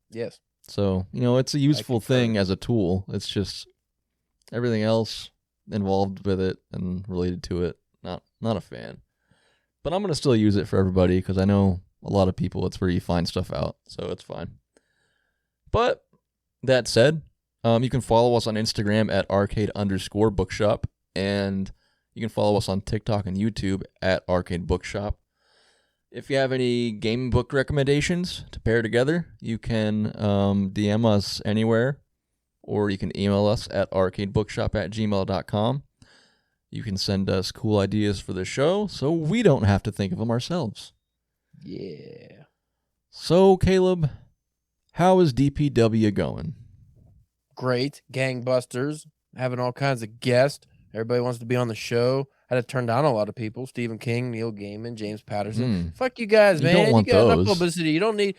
yes. So, it's a useful thing as a tool. It's just everything else involved with it and related to it. Not a fan. But I'm going to still use it for everybody, because I know a lot of people, it's where you find stuff out, so it's fine. But that said, you can follow us on Instagram at arcade_bookshop, and you can follow us on TikTok and YouTube at Arcade Bookshop. If you have any gaming book recommendations to pair together, you can DM us anywhere, or you can email us at arcadebookshop@gmail.com. You can send us cool ideas for the show so we don't have to think of them ourselves. Yeah. So, Caleb, how is DPW going? Great. Gangbusters. Having all kinds of guests. Everybody wants to be on the show. Had to turn down a lot of people. Stephen King, Neil Gaiman, James Patterson. Fuck you guys, You man. don't want you got those. enough publicity. You don't need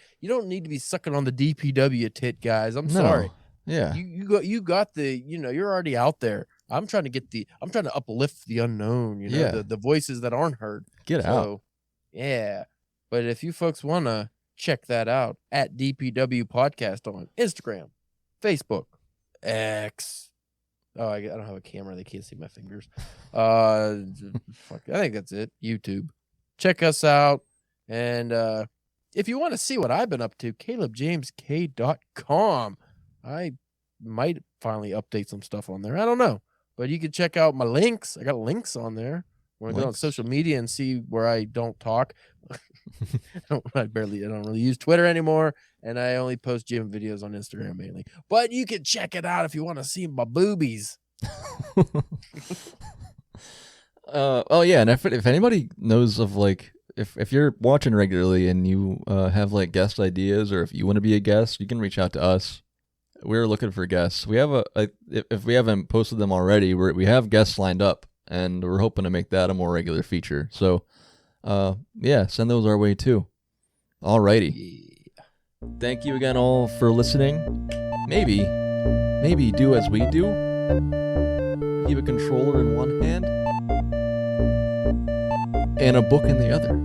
to be sucking on the DPW tit, guys. I'm sorry. Yeah. You got the, you're already out there. I'm trying to uplift the unknown, the voices that aren't heard. Get out. Yeah. But if you folks want to check that out at DPW Podcast on Instagram, Facebook, X. Oh, I don't have a camera. They can't see my fingers. Fuck, I think that's it. YouTube. Check us out. And if you want to see what I've been up to, CalebJamesK.com. I might finally update some stuff on there. I don't know. But you can check out my links. I got links on there. Want to go on social media and see where I don't talk. I don't really use Twitter anymore, and I only post gym videos on Instagram mainly. But you can check it out if you want to see my boobies. Oh yeah, and if anybody knows of if you're watching regularly and you have guest ideas, or if you want to be a guest, you can reach out to us. We're looking for guests. We have if we haven't posted them already, we have guests lined up, and we're hoping to make that a more regular feature. So, send those our way too. Alrighty. Yeah. Thank you again all for listening. Maybe do as we do. Keep a controller in one hand and a book in the other.